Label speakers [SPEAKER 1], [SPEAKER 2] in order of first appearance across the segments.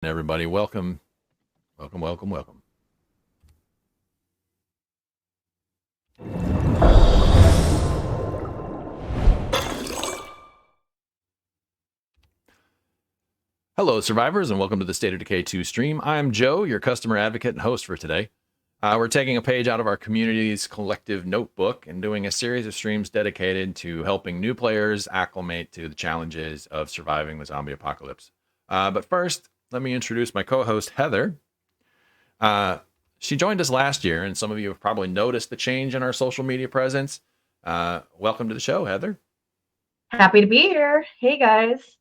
[SPEAKER 1] Everybody, welcome, welcome, welcome, welcome. Hello, survivors, and welcome to the State of Decay 2 stream. I'm Joe, your customer advocate and host for today. We're taking a page out of our community's collective notebook and doing a series of streams dedicated to helping new players acclimate to the challenges of surviving the zombie apocalypse. But first, let me introduce my co-host, Heather. She joined us last year, and some of you have probably noticed the change in our social media presence. Welcome to the show, Heather.
[SPEAKER 2] Happy to be here. Hey, guys.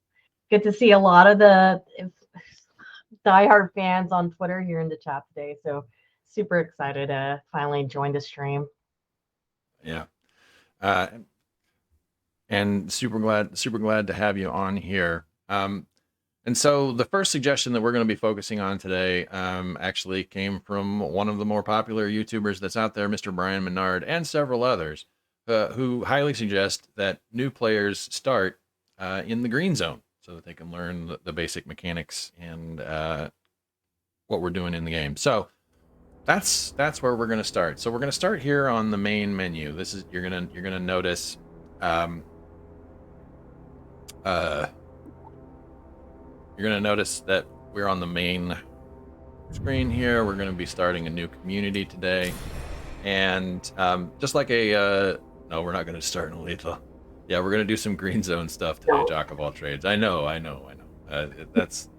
[SPEAKER 2] Good to see a lot of the diehard fans on Twitter here in the chat today. So super excited to finally join the stream.
[SPEAKER 1] Yeah. And super glad to have you on here. And so the first suggestion that we're going to be focusing on today actually came from one of the more popular YouTubers that's out there, Mr. Brian Menard, and several others who highly suggest that new players start in the green zone so that they can learn the basic mechanics and what we're doing in the game. So that's where we're going to start. So we're going to start here on the main menu. This is you're gonna notice. You're going to notice that we're on the main screen here. We're going to be starting a new community today. And just like no, we're not going to start in lethal. Yeah, we're going to do some green zone stuff today, Jack of all trades. I know. That's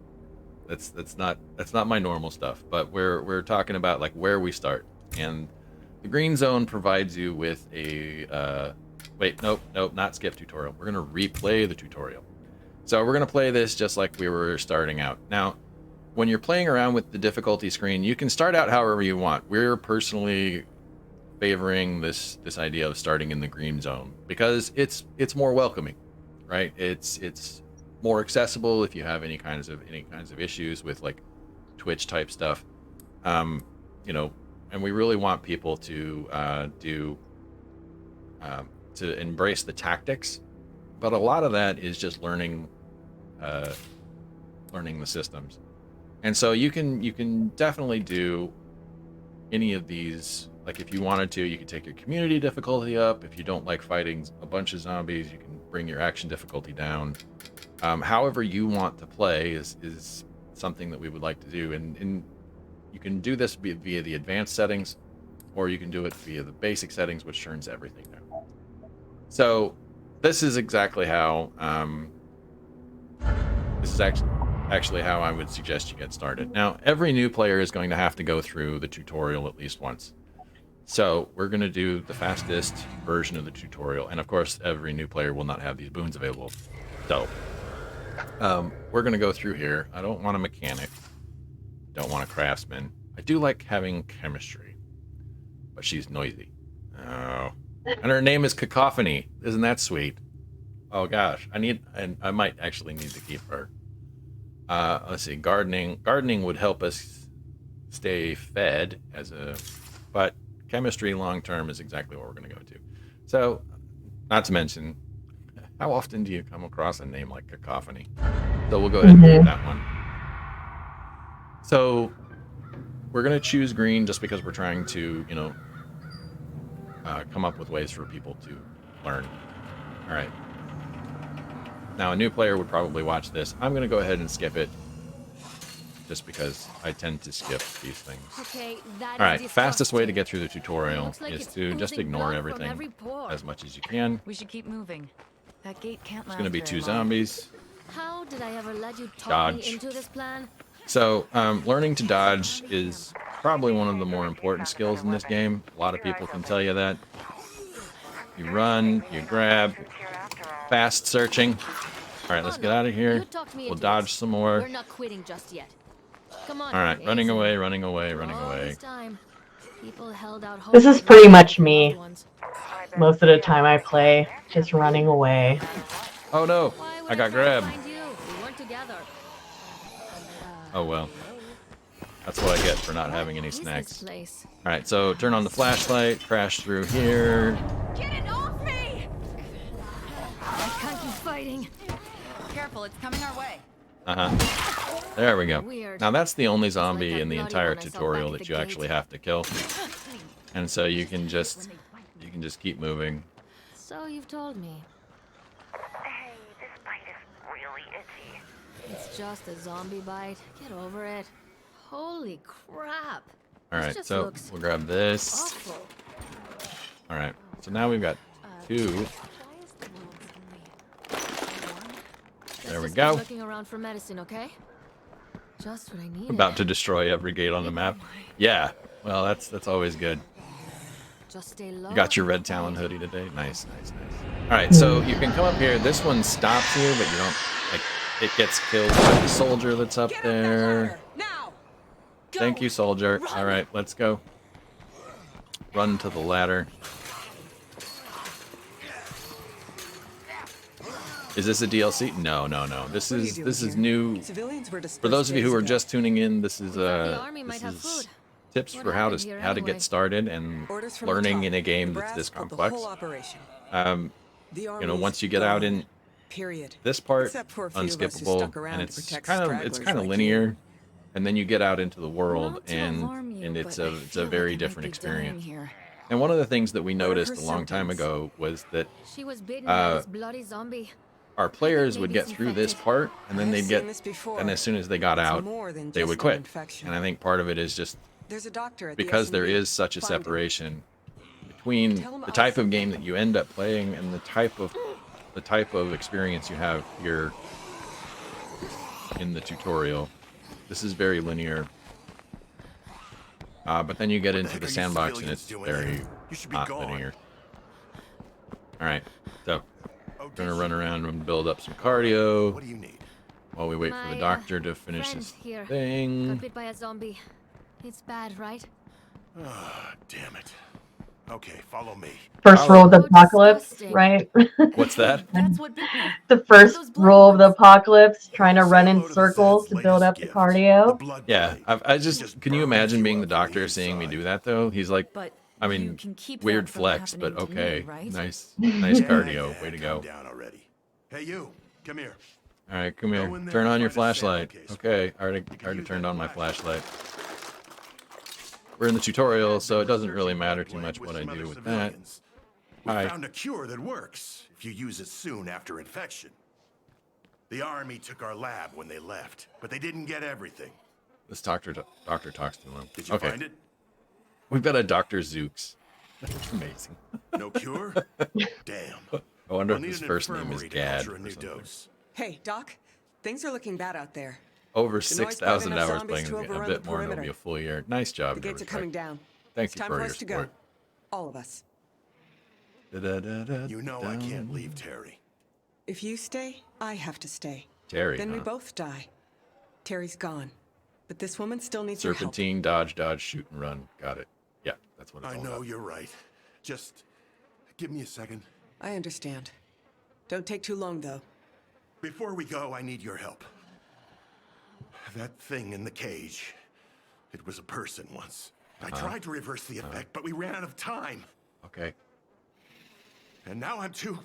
[SPEAKER 1] not my normal stuff, but we're talking about like where we start. And the green zone provides you with a wait, nope, not skip tutorial. We're going to replay the tutorial. So we're going to play this just like we were starting out. Now, when you're playing around with the difficulty screen, you can start out however you want. We're personally favoring this idea of starting in the green zone because it's more welcoming, right? It's more accessible if you have any kinds of issues with like Twitch type stuff. You know, and we really want people to to embrace the tactics, but a lot of that is just learning the systems. And so you can definitely do any of these. Like if you wanted to, you could take your community difficulty up. If you don't like fighting a bunch of zombies, you can bring your action difficulty down. However you want to play is something that we would like to do. And you can do this via the advanced settings, or you can do it via the basic settings, which turns everything down. So this is exactly how actually how I would suggest you get started. Now, every new player is going to have to go through the tutorial at least once. So we're going to do the fastest version of the tutorial. And of course, every new player will not have these boons available. So we're going to go through here. I don't want a mechanic. Don't want a craftsman. I do like having chemistry, but she's noisy. Oh. And her name is Cacophony. Isn't that sweet? Oh gosh, I might actually need to keep her. Let's see, gardening would help us stay fed but chemistry long term is exactly what we're going to go to. So, not to mention, how often do you come across a name like Cacophony? So we'll go ahead and do that one. So we're going to choose green just because we're trying to, come up with ways for people to learn. All right. Now, a new player would probably watch this. I'm going to go ahead and skip it just because I tend to skip these things.
[SPEAKER 3] Okay,
[SPEAKER 1] all right, fastest way to get through the tutorial is to just ignore everything as much as you can.
[SPEAKER 3] We should keep moving. That gate can't
[SPEAKER 1] There's going to be two zombies.
[SPEAKER 3] How did I ever let you talk me into this plan?
[SPEAKER 1] So, learning to dodge is probably one of the more important skills in this game. A lot of people can tell you that. You run, you grab, fast searching. All right, let's get out of here. We'll dodge some more.
[SPEAKER 3] We're not quitting just yet. Come on.
[SPEAKER 1] All right, running away.
[SPEAKER 2] This is pretty much me. Most of the time I play, just running away.
[SPEAKER 1] Oh no, I got grabbed. Oh well. That's what I get for not having any snacks. Alright, so turn on the flashlight, crash through here.
[SPEAKER 3] Get it off me! I can't keep fighting.
[SPEAKER 4] Careful, it's coming our way.
[SPEAKER 1] Uh-huh. There we go.
[SPEAKER 3] Weird.
[SPEAKER 1] Now that's the only
[SPEAKER 3] like
[SPEAKER 1] zombie
[SPEAKER 3] that
[SPEAKER 1] in the
[SPEAKER 3] bloody
[SPEAKER 1] entire
[SPEAKER 3] one I saw
[SPEAKER 1] tutorial
[SPEAKER 3] back at
[SPEAKER 1] that
[SPEAKER 3] the
[SPEAKER 1] you
[SPEAKER 3] gate.
[SPEAKER 1] actually have to kill. And so you can just keep moving.
[SPEAKER 3] So you've told me.
[SPEAKER 4] Hey, this bite is really itchy.
[SPEAKER 3] It's just a zombie bite. Get over it. Holy crap.
[SPEAKER 1] All
[SPEAKER 3] This
[SPEAKER 1] right,
[SPEAKER 3] just
[SPEAKER 1] so
[SPEAKER 3] looks
[SPEAKER 1] we'll grab this.
[SPEAKER 3] awful.
[SPEAKER 1] All right, so now we've got 2.
[SPEAKER 3] Why is the world only one?
[SPEAKER 1] There we
[SPEAKER 3] Let's just
[SPEAKER 1] go.
[SPEAKER 3] keep looking around for medicine, okay? Just what I need.
[SPEAKER 1] About to destroy every gate on the map. Yeah, well, that's always good.
[SPEAKER 3] Just stay low.
[SPEAKER 1] You got your red Talon hoodie today. Nice, nice, nice. All right, so you can come up here. This one stops you, but you don't, like, it gets killed by the soldier that's up there.
[SPEAKER 5] Now. Go.
[SPEAKER 1] Thank you, soldier. All right, let's go. Run to the ladder. Is this a DLC? No, no, no. This
[SPEAKER 5] What are you
[SPEAKER 1] is
[SPEAKER 5] doing
[SPEAKER 1] this is
[SPEAKER 5] here?
[SPEAKER 1] new.
[SPEAKER 5] Civilians were dispersed
[SPEAKER 1] For those of you who
[SPEAKER 5] days
[SPEAKER 1] are
[SPEAKER 5] ago.
[SPEAKER 1] just tuning in, this is
[SPEAKER 3] the army might
[SPEAKER 1] this
[SPEAKER 3] have
[SPEAKER 1] is
[SPEAKER 3] food.
[SPEAKER 1] tips
[SPEAKER 3] What
[SPEAKER 1] for how
[SPEAKER 3] happened here
[SPEAKER 1] to
[SPEAKER 3] anyway?
[SPEAKER 1] get started and
[SPEAKER 5] Orders from the
[SPEAKER 1] learning
[SPEAKER 5] top.
[SPEAKER 1] in a game
[SPEAKER 5] The
[SPEAKER 1] that's
[SPEAKER 5] brass
[SPEAKER 1] this
[SPEAKER 5] pulled the
[SPEAKER 1] complex.
[SPEAKER 5] whole operation. The
[SPEAKER 1] You know,
[SPEAKER 5] army's
[SPEAKER 1] once you get out
[SPEAKER 5] gone.
[SPEAKER 1] in
[SPEAKER 5] Period.
[SPEAKER 1] this part,
[SPEAKER 5] Except for a few of us who
[SPEAKER 1] unskippable,
[SPEAKER 5] stuck around
[SPEAKER 1] and
[SPEAKER 5] to
[SPEAKER 1] it's
[SPEAKER 5] protect
[SPEAKER 1] kind of
[SPEAKER 5] stragglers like
[SPEAKER 1] linear,
[SPEAKER 5] you.
[SPEAKER 1] and then you get out into the world,
[SPEAKER 3] Not to alarm you,
[SPEAKER 1] and it's
[SPEAKER 3] but I
[SPEAKER 1] a
[SPEAKER 3] feel like
[SPEAKER 1] very
[SPEAKER 3] I might
[SPEAKER 1] different
[SPEAKER 3] be dying
[SPEAKER 1] experience.
[SPEAKER 3] here.
[SPEAKER 1] And one of the things that we
[SPEAKER 5] What are
[SPEAKER 1] noticed
[SPEAKER 5] her
[SPEAKER 1] a long time
[SPEAKER 5] symptoms?
[SPEAKER 1] ago was that
[SPEAKER 3] She was bitten by
[SPEAKER 1] Uh,
[SPEAKER 3] this bloody zombie.
[SPEAKER 1] our players would
[SPEAKER 3] maybe
[SPEAKER 1] get
[SPEAKER 3] it's
[SPEAKER 1] through this
[SPEAKER 3] infected.
[SPEAKER 1] part, and then
[SPEAKER 5] I've
[SPEAKER 1] they'd
[SPEAKER 5] seen
[SPEAKER 1] get,
[SPEAKER 5] this before.
[SPEAKER 1] and as soon as they got
[SPEAKER 5] It's
[SPEAKER 1] out,
[SPEAKER 5] more than
[SPEAKER 1] they
[SPEAKER 5] just
[SPEAKER 1] would
[SPEAKER 5] an
[SPEAKER 1] quit.
[SPEAKER 5] infection.
[SPEAKER 1] And I think part of it is just
[SPEAKER 5] There's a doctor at the
[SPEAKER 1] because there
[SPEAKER 5] S&B.
[SPEAKER 1] is such a
[SPEAKER 5] Find him.
[SPEAKER 1] separation between
[SPEAKER 5] Tell him
[SPEAKER 1] the
[SPEAKER 5] I
[SPEAKER 1] type of
[SPEAKER 5] sent
[SPEAKER 1] game
[SPEAKER 5] him.
[SPEAKER 1] that you end up playing and the type of experience you have here in the tutorial. This is very linear, but then you get
[SPEAKER 6] What the
[SPEAKER 1] into
[SPEAKER 6] heck
[SPEAKER 1] the
[SPEAKER 6] are you
[SPEAKER 1] sandbox and
[SPEAKER 6] civilians
[SPEAKER 1] it's
[SPEAKER 6] doing
[SPEAKER 1] very
[SPEAKER 6] here? You should be
[SPEAKER 1] not
[SPEAKER 6] gone.
[SPEAKER 1] linear. All right, so
[SPEAKER 6] Oh,
[SPEAKER 1] we're gonna
[SPEAKER 6] did
[SPEAKER 1] run
[SPEAKER 6] you?
[SPEAKER 1] around and build up some cardio
[SPEAKER 6] What do you need?
[SPEAKER 1] while we wait for
[SPEAKER 3] My,
[SPEAKER 1] the doctor to finish
[SPEAKER 3] friend
[SPEAKER 1] this
[SPEAKER 3] here
[SPEAKER 1] thing.
[SPEAKER 3] got bit by a zombie. It's bad, right?
[SPEAKER 6] Ah, damn it. Okay, follow me.
[SPEAKER 2] First rule of the
[SPEAKER 3] How
[SPEAKER 2] apocalypse,
[SPEAKER 3] disgusting.
[SPEAKER 2] right?
[SPEAKER 1] What's that?
[SPEAKER 3] That's what bit me.
[SPEAKER 2] The first
[SPEAKER 3] Those blood
[SPEAKER 2] rule of the
[SPEAKER 3] ones.
[SPEAKER 2] apocalypse, trying to run
[SPEAKER 6] Say
[SPEAKER 2] in
[SPEAKER 6] hello to the
[SPEAKER 2] circles
[SPEAKER 6] Zed's
[SPEAKER 2] to build
[SPEAKER 6] latest
[SPEAKER 2] up the
[SPEAKER 6] gift,
[SPEAKER 2] cardio.
[SPEAKER 6] the blood
[SPEAKER 1] Yeah,
[SPEAKER 6] plague.
[SPEAKER 1] I
[SPEAKER 6] It
[SPEAKER 1] just can you
[SPEAKER 6] burns
[SPEAKER 1] imagine
[SPEAKER 6] you
[SPEAKER 1] being the
[SPEAKER 6] up from
[SPEAKER 1] doctor seeing me
[SPEAKER 6] inside.
[SPEAKER 1] do that though? He's like,
[SPEAKER 7] But
[SPEAKER 1] I
[SPEAKER 7] you
[SPEAKER 1] mean,
[SPEAKER 7] can keep
[SPEAKER 1] weird
[SPEAKER 7] that from
[SPEAKER 1] flex, but
[SPEAKER 7] happening to me,
[SPEAKER 1] okay,
[SPEAKER 7] right?
[SPEAKER 1] nice
[SPEAKER 6] Yeah,
[SPEAKER 1] cardio, way to
[SPEAKER 6] calm
[SPEAKER 1] go.
[SPEAKER 6] down already. Hey, you, come here.
[SPEAKER 1] All right, come
[SPEAKER 6] Go
[SPEAKER 1] here.
[SPEAKER 6] in there
[SPEAKER 1] Turn
[SPEAKER 6] and
[SPEAKER 1] on your
[SPEAKER 6] find a sample
[SPEAKER 1] flashlight.
[SPEAKER 6] case.
[SPEAKER 1] Okay, I already
[SPEAKER 6] can
[SPEAKER 1] already
[SPEAKER 6] use
[SPEAKER 1] turned
[SPEAKER 6] that
[SPEAKER 1] on my
[SPEAKER 6] flashlight.
[SPEAKER 1] flashlight. We're in the tutorial, so it doesn't really matter too much what I do with that.
[SPEAKER 6] We
[SPEAKER 1] Hi.
[SPEAKER 6] found a cure that works if you use it soon after infection. The army took our lab when they left, but they didn't get everything.
[SPEAKER 1] This doctor talks to him.
[SPEAKER 6] Did you
[SPEAKER 1] Okay,
[SPEAKER 6] find it?
[SPEAKER 1] we've got a Dr. Zooks. That's amazing.
[SPEAKER 6] No cure? Damn.
[SPEAKER 1] I wonder
[SPEAKER 6] We'll
[SPEAKER 1] if
[SPEAKER 6] need
[SPEAKER 1] his
[SPEAKER 6] an
[SPEAKER 1] first name is
[SPEAKER 6] infirmary to
[SPEAKER 1] Gad
[SPEAKER 6] culture
[SPEAKER 1] or
[SPEAKER 6] a new
[SPEAKER 1] something.
[SPEAKER 6] dose.
[SPEAKER 5] Hey, Doc. Things are looking bad out there.
[SPEAKER 1] Over
[SPEAKER 5] noise
[SPEAKER 1] 6,000
[SPEAKER 5] brought enough
[SPEAKER 1] hours
[SPEAKER 5] zombies
[SPEAKER 1] playing
[SPEAKER 5] to
[SPEAKER 1] the game. A
[SPEAKER 5] overrun
[SPEAKER 1] bit
[SPEAKER 5] the
[SPEAKER 1] more, and it'll be
[SPEAKER 5] perimeter.
[SPEAKER 1] a full year. Nice job.
[SPEAKER 5] The gates are coming down.
[SPEAKER 1] Thank
[SPEAKER 5] It's
[SPEAKER 1] you
[SPEAKER 5] time
[SPEAKER 1] for
[SPEAKER 5] for
[SPEAKER 1] your
[SPEAKER 5] us to
[SPEAKER 1] support.
[SPEAKER 5] go. All of us.
[SPEAKER 6] You know I can't leave Terry.
[SPEAKER 5] If you stay, I have to stay.
[SPEAKER 1] Terry,
[SPEAKER 5] Then we
[SPEAKER 1] huh?
[SPEAKER 5] both die. Terry's gone. But this woman still needs your help.
[SPEAKER 1] Serpentine, dodge, shoot, and run. Got it. Yeah, that's what it's
[SPEAKER 6] I
[SPEAKER 1] all
[SPEAKER 6] know
[SPEAKER 1] about.
[SPEAKER 6] you're right. Just give me a second.
[SPEAKER 5] I understand. Don't take too long, though.
[SPEAKER 6] Before we go, I need your help. That thing in the cage. It was a person once. I tried to reverse the effect, but we ran out of time.
[SPEAKER 1] Okay.
[SPEAKER 6] And now I'm too...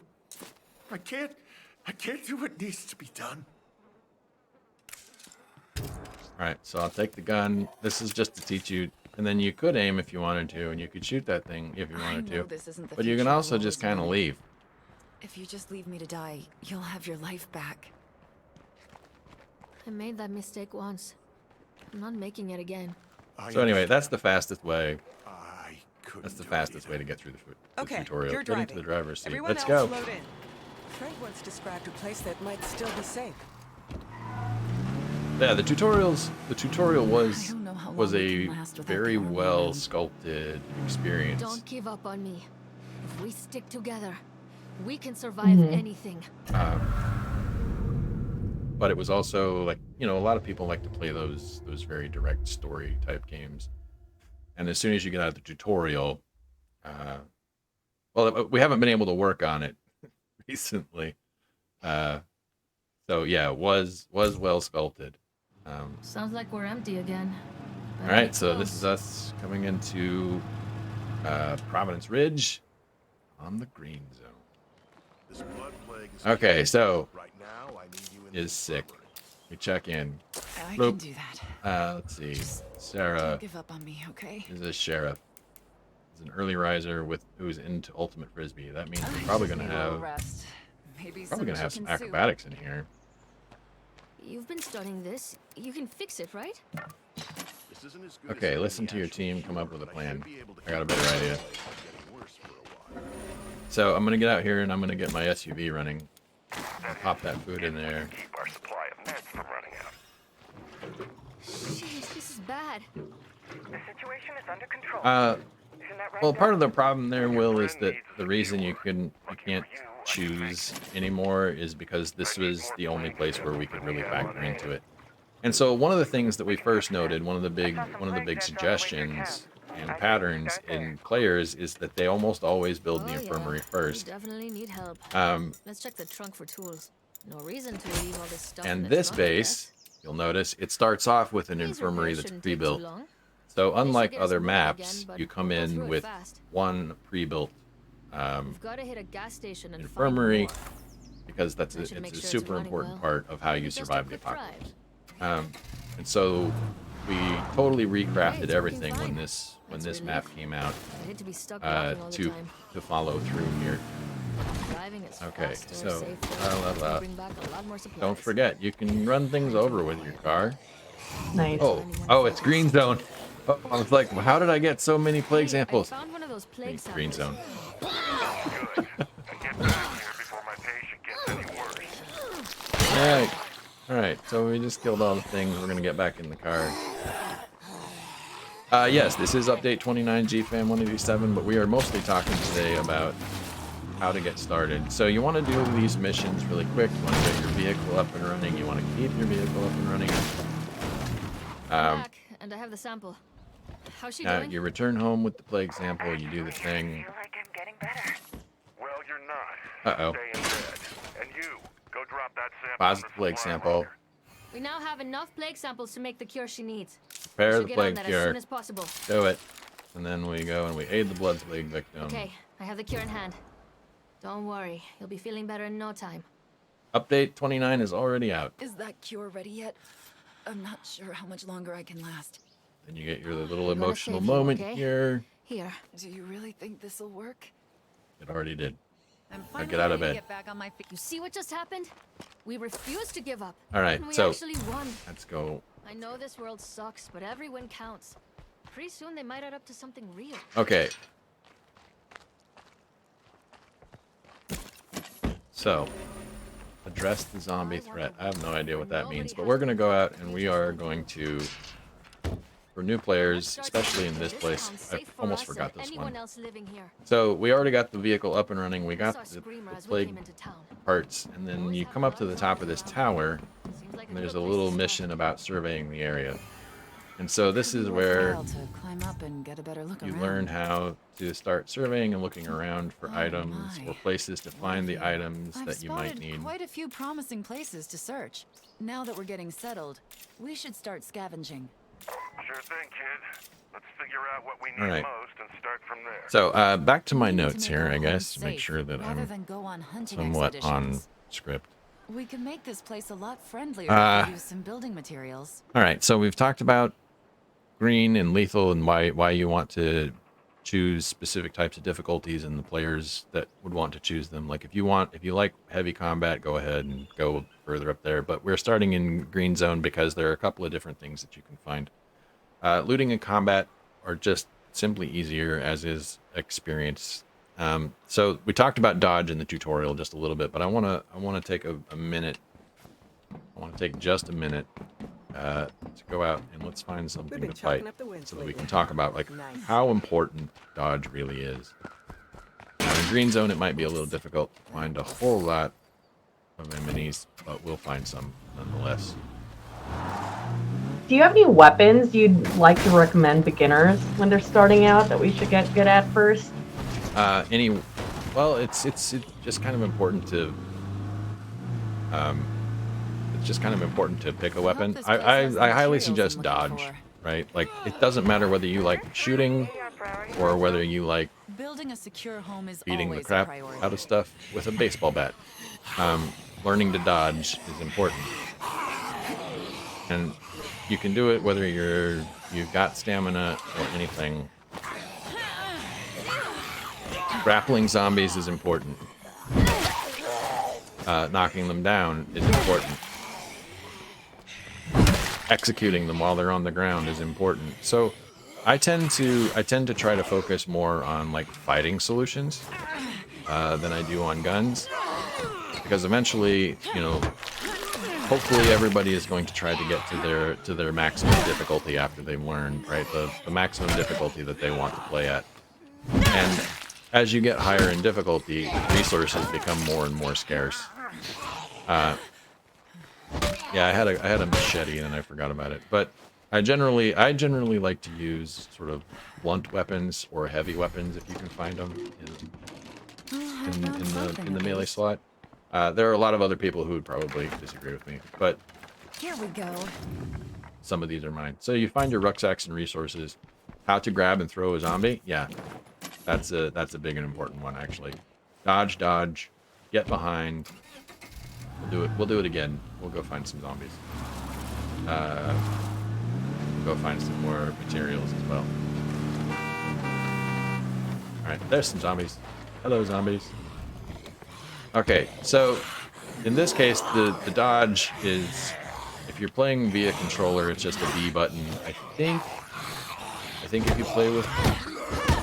[SPEAKER 6] I can't do what needs to be done.
[SPEAKER 1] All right, so I'll take the gun. This is just to teach you, and then you could aim if you wanted to, and you could shoot that thing if you
[SPEAKER 7] I
[SPEAKER 1] wanted
[SPEAKER 7] know
[SPEAKER 1] to.
[SPEAKER 7] this isn't the
[SPEAKER 1] But you can
[SPEAKER 7] future
[SPEAKER 1] also
[SPEAKER 7] you
[SPEAKER 1] just
[SPEAKER 7] always
[SPEAKER 1] kind of
[SPEAKER 7] wanted.
[SPEAKER 1] leave.
[SPEAKER 7] If you just leave me to die, you'll have your life back.
[SPEAKER 3] I made that mistake once. I'm not making it again.
[SPEAKER 1] So anyway, that's the fastest way.
[SPEAKER 6] I couldn't
[SPEAKER 1] That's the
[SPEAKER 6] do it
[SPEAKER 1] fastest
[SPEAKER 6] either.
[SPEAKER 1] way to get through the
[SPEAKER 5] Okay,
[SPEAKER 1] tutorial.
[SPEAKER 5] you're
[SPEAKER 1] Get into
[SPEAKER 5] driving.
[SPEAKER 1] the driver's seat.
[SPEAKER 5] Everyone
[SPEAKER 1] Let's
[SPEAKER 5] else
[SPEAKER 1] go.
[SPEAKER 5] load in. Frank once described a place that might still be safe.
[SPEAKER 1] Yeah, the tutorial was
[SPEAKER 7] I don't know how long we
[SPEAKER 1] a
[SPEAKER 7] can last without
[SPEAKER 1] very
[SPEAKER 7] the army
[SPEAKER 1] well
[SPEAKER 7] around.
[SPEAKER 1] sculpted experience.
[SPEAKER 3] Don't give up on me. If we stick together, we can survive anything.
[SPEAKER 1] But it was also like, you know, a lot of people like to play those very direct story type games. And as soon as you get out of the tutorial, well, we haven't been able to work on it recently. So yeah, it was well sculpted.
[SPEAKER 3] Sounds like we're empty again.
[SPEAKER 1] All right, so this is us coming into Providence Ridge on the green zone.
[SPEAKER 6] This blood plague is
[SPEAKER 1] Okay, so
[SPEAKER 6] right now. I need you in
[SPEAKER 1] is
[SPEAKER 6] the
[SPEAKER 1] sick.
[SPEAKER 6] infirmary.
[SPEAKER 1] We check in.
[SPEAKER 7] I
[SPEAKER 1] Nope.
[SPEAKER 7] can do that.
[SPEAKER 1] Let's see.
[SPEAKER 7] Don't
[SPEAKER 1] Sarah
[SPEAKER 7] give up on me, okay?
[SPEAKER 1] is a sheriff. Is an early riser who's into ultimate frisbee. That means we're probably gonna have
[SPEAKER 7] Maybe
[SPEAKER 1] some acrobatics in here.
[SPEAKER 3] You've been studying this. You can fix it, right?
[SPEAKER 6] This isn't as good as
[SPEAKER 1] Okay,
[SPEAKER 6] any
[SPEAKER 1] listen to your
[SPEAKER 6] actual
[SPEAKER 1] team. Come
[SPEAKER 6] cure,
[SPEAKER 1] up with a
[SPEAKER 6] but I
[SPEAKER 1] plan.
[SPEAKER 6] should be able to
[SPEAKER 1] I got a
[SPEAKER 6] keep
[SPEAKER 1] better
[SPEAKER 6] this
[SPEAKER 1] idea.
[SPEAKER 6] from getting worse for a while.
[SPEAKER 1] So I'm gonna get out here and I'm gonna get my SUV running. Pop that food in there.
[SPEAKER 4] Keep our supply of meds from running out.
[SPEAKER 3] Jeez, this is bad.
[SPEAKER 4] The situation is under control. Isn't that right,
[SPEAKER 1] Well, part
[SPEAKER 4] Doc?
[SPEAKER 1] of the problem there, Will, is that the reason you can't choose anymore is because this was the only place where we could really factor into it. And so one of the things that we first noted, one of the big suggestions and patterns in players is that they almost always build the infirmary
[SPEAKER 3] We
[SPEAKER 1] first.
[SPEAKER 3] definitely need help. Let's check the trunk for tools. No reason to leave all this stuff in
[SPEAKER 1] And
[SPEAKER 3] the
[SPEAKER 1] this
[SPEAKER 3] trunk, I
[SPEAKER 1] base,
[SPEAKER 3] guess.
[SPEAKER 1] you'll notice, it starts off with an
[SPEAKER 3] These
[SPEAKER 1] infirmary
[SPEAKER 3] repairs
[SPEAKER 1] that's
[SPEAKER 3] shouldn't take too
[SPEAKER 1] pre-built.
[SPEAKER 3] long.
[SPEAKER 1] So
[SPEAKER 3] They should
[SPEAKER 1] unlike
[SPEAKER 3] get us
[SPEAKER 1] other
[SPEAKER 3] moving
[SPEAKER 1] maps,
[SPEAKER 3] again, but
[SPEAKER 1] you come
[SPEAKER 3] we'll go
[SPEAKER 1] in
[SPEAKER 3] through it
[SPEAKER 1] with
[SPEAKER 3] fast.
[SPEAKER 1] one pre-built
[SPEAKER 3] We've got to hit a gas station and
[SPEAKER 1] infirmary
[SPEAKER 3] find more.
[SPEAKER 1] because that's
[SPEAKER 3] I should
[SPEAKER 1] it's
[SPEAKER 3] make
[SPEAKER 1] a
[SPEAKER 3] sure it's
[SPEAKER 1] super
[SPEAKER 3] running
[SPEAKER 1] important
[SPEAKER 3] well.
[SPEAKER 1] part of how
[SPEAKER 3] Maybe
[SPEAKER 1] you
[SPEAKER 3] just a
[SPEAKER 1] survive the
[SPEAKER 3] quick drive.
[SPEAKER 1] apocalypse. And so we totally recrafted
[SPEAKER 3] it's
[SPEAKER 1] everything
[SPEAKER 3] working
[SPEAKER 1] when
[SPEAKER 3] fine.
[SPEAKER 1] this
[SPEAKER 3] That's a
[SPEAKER 1] map
[SPEAKER 3] relief.
[SPEAKER 1] came out
[SPEAKER 3] I hate to be stuck walking all the
[SPEAKER 1] to
[SPEAKER 3] time.
[SPEAKER 1] follow through here.
[SPEAKER 3] Driving is
[SPEAKER 1] Okay,
[SPEAKER 3] faster,
[SPEAKER 1] so
[SPEAKER 3] safer, bring back a lot more supplies.
[SPEAKER 1] don't forget you can run things over with your car.
[SPEAKER 2] Nice.
[SPEAKER 1] Oh, it's green zone. Oh, I was like, how did I get so many plague
[SPEAKER 3] Hey, I
[SPEAKER 1] samples?
[SPEAKER 3] found one of those plague
[SPEAKER 1] Green
[SPEAKER 3] samples.
[SPEAKER 1] zone.
[SPEAKER 4] Good. Get back here before my patient gets any worse.
[SPEAKER 1] All right. So we just killed all the things. We're gonna get back in the car. Yes, this is update 29 GFAM 187, but we are mostly talking today about how to get started. So you want to do these missions really quick. You want to get your vehicle up and running. You want to keep your vehicle up and running.
[SPEAKER 3] Back, and I have the sample. How's she doing?
[SPEAKER 1] You return home with the plague sample. You do the
[SPEAKER 4] I
[SPEAKER 1] thing.
[SPEAKER 4] feel like I'm getting better. Well, you're not.
[SPEAKER 1] Uh-oh.
[SPEAKER 4] Stay in bed. And you, go drop that sample.
[SPEAKER 1] Positive
[SPEAKER 4] on the
[SPEAKER 1] plague
[SPEAKER 4] supply
[SPEAKER 1] sample.
[SPEAKER 4] locker.
[SPEAKER 3] We now have enough plague samples to make the cure she needs.
[SPEAKER 1] Prepare
[SPEAKER 3] Should
[SPEAKER 1] the
[SPEAKER 3] get on
[SPEAKER 1] plague
[SPEAKER 3] that as
[SPEAKER 1] cure.
[SPEAKER 3] soon as possible.
[SPEAKER 1] Do it. And then we go and we aid the blood plague victim.
[SPEAKER 3] Okay, I have the cure in hand. Don't worry, you'll be feeling better in no time.
[SPEAKER 1] Update 29 is already out.
[SPEAKER 7] Is that cure ready yet? I'm not sure how much longer I can last.
[SPEAKER 1] Then you get your little
[SPEAKER 3] I'm gonna
[SPEAKER 1] emotional
[SPEAKER 3] save you,
[SPEAKER 1] moment
[SPEAKER 3] okay?
[SPEAKER 1] here.
[SPEAKER 3] Here.
[SPEAKER 7] Do you really think this'll work?
[SPEAKER 1] It already did.
[SPEAKER 8] I'm
[SPEAKER 1] Now
[SPEAKER 8] finally
[SPEAKER 1] get out of
[SPEAKER 8] ready to
[SPEAKER 1] bed.
[SPEAKER 8] get back on my feet.
[SPEAKER 3] You see what just happened? We refused to give up.
[SPEAKER 1] All right,
[SPEAKER 3] And we
[SPEAKER 1] so
[SPEAKER 3] actually won.
[SPEAKER 1] let's go.
[SPEAKER 3] I know this world sucks, but every win counts. Pretty soon they might add up to something real.
[SPEAKER 1] Okay. So, address the zombie threat. I have no idea what that means, but we're going to go out and we are going to, for new players, especially in this place, I almost forgot this one. So we already got the vehicle up and running. We got the plague parts, and then you come up to the top of this tower, and there's a little mission about surveying the area. And so this is where
[SPEAKER 7] To climb up and get a better look
[SPEAKER 1] you
[SPEAKER 7] around.
[SPEAKER 1] learn how to start surveying and looking around for
[SPEAKER 7] Oh
[SPEAKER 1] items
[SPEAKER 7] my.
[SPEAKER 1] or places to find the items
[SPEAKER 7] I've
[SPEAKER 1] that you might
[SPEAKER 7] spotted
[SPEAKER 1] need.
[SPEAKER 7] quite a few promising places to search. Now that we're getting settled, we should start scavenging.
[SPEAKER 4] Sure thing, kid. Let's figure out what we need
[SPEAKER 1] All right.
[SPEAKER 4] most and start from there.
[SPEAKER 1] So back to my
[SPEAKER 7] We need to
[SPEAKER 1] notes
[SPEAKER 7] make
[SPEAKER 1] here,
[SPEAKER 7] our
[SPEAKER 1] I
[SPEAKER 7] home
[SPEAKER 1] guess, to make
[SPEAKER 7] safe,
[SPEAKER 1] sure that
[SPEAKER 7] rather
[SPEAKER 1] I'm
[SPEAKER 7] than go on hunting
[SPEAKER 1] somewhat on
[SPEAKER 7] expeditions.
[SPEAKER 1] script.
[SPEAKER 7] We can make this place a lot friendlier if we use some building materials.
[SPEAKER 1] All right, so we've talked about green and lethal and why you want to choose specific types of difficulties and the players that would want to choose them. Like if you like heavy combat, go ahead and go further up there. But we're starting in green zone because there are a couple of different things that you can find. Looting and combat are just simply easier, as is experience. So we talked about dodge in the tutorial just a little bit, but I wanna take a minute. I want to take just a minute to go out and let's find something to fight so that we can talk about like how important dodge really is. Now, in green zone, it might be a little difficult to find a whole lot of enemies, but we'll find some nonetheless.
[SPEAKER 2] Do you have any weapons you'd like to recommend beginners when they're starting out that we should get good at first?
[SPEAKER 1] Well, it's just kind of important to pick a weapon.
[SPEAKER 7] this place
[SPEAKER 1] I
[SPEAKER 7] has the
[SPEAKER 1] highly
[SPEAKER 7] materials
[SPEAKER 1] suggest
[SPEAKER 7] I'm
[SPEAKER 1] dodge,
[SPEAKER 7] looking
[SPEAKER 1] right? Like it doesn't matter whether you like shooting or whether you like
[SPEAKER 7] Building a secure home is
[SPEAKER 1] beating the
[SPEAKER 7] always
[SPEAKER 1] crap
[SPEAKER 7] a priority.
[SPEAKER 1] out of stuff with a baseball bat. Learning to dodge is important. And you can do it whether you've got stamina or anything. Grappling zombies is important. Knocking them down is important. Executing them while they're on the ground is important. So I tend to try to focus more on like fighting solutions than I do on guns, because eventually, you know, hopefully everybody is going to try to get to their maximum difficulty after they've learned, right, the maximum difficulty that they want to play at. And as you get higher in difficulty, resources become more and more scarce. Yeah, I had a machete and I forgot about it, but I generally like to use sort of blunt weapons or heavy weapons if you can find them in the melee slot. There are a lot of other people who would probably disagree with me, but
[SPEAKER 7] Here we go.
[SPEAKER 1] some of these are mine. So you find your rucksacks and resources. How to grab and throw a zombie? Yeah, that's a big and important one actually. Dodge, dodge, get behind. We'll do it again. We'll go find some zombies. We'll go find some more materials as well. All right, there's some zombies. Hello, zombies. Okay, so in this case, the dodge is, if you're playing via controller, it's just a B button. I think if you play with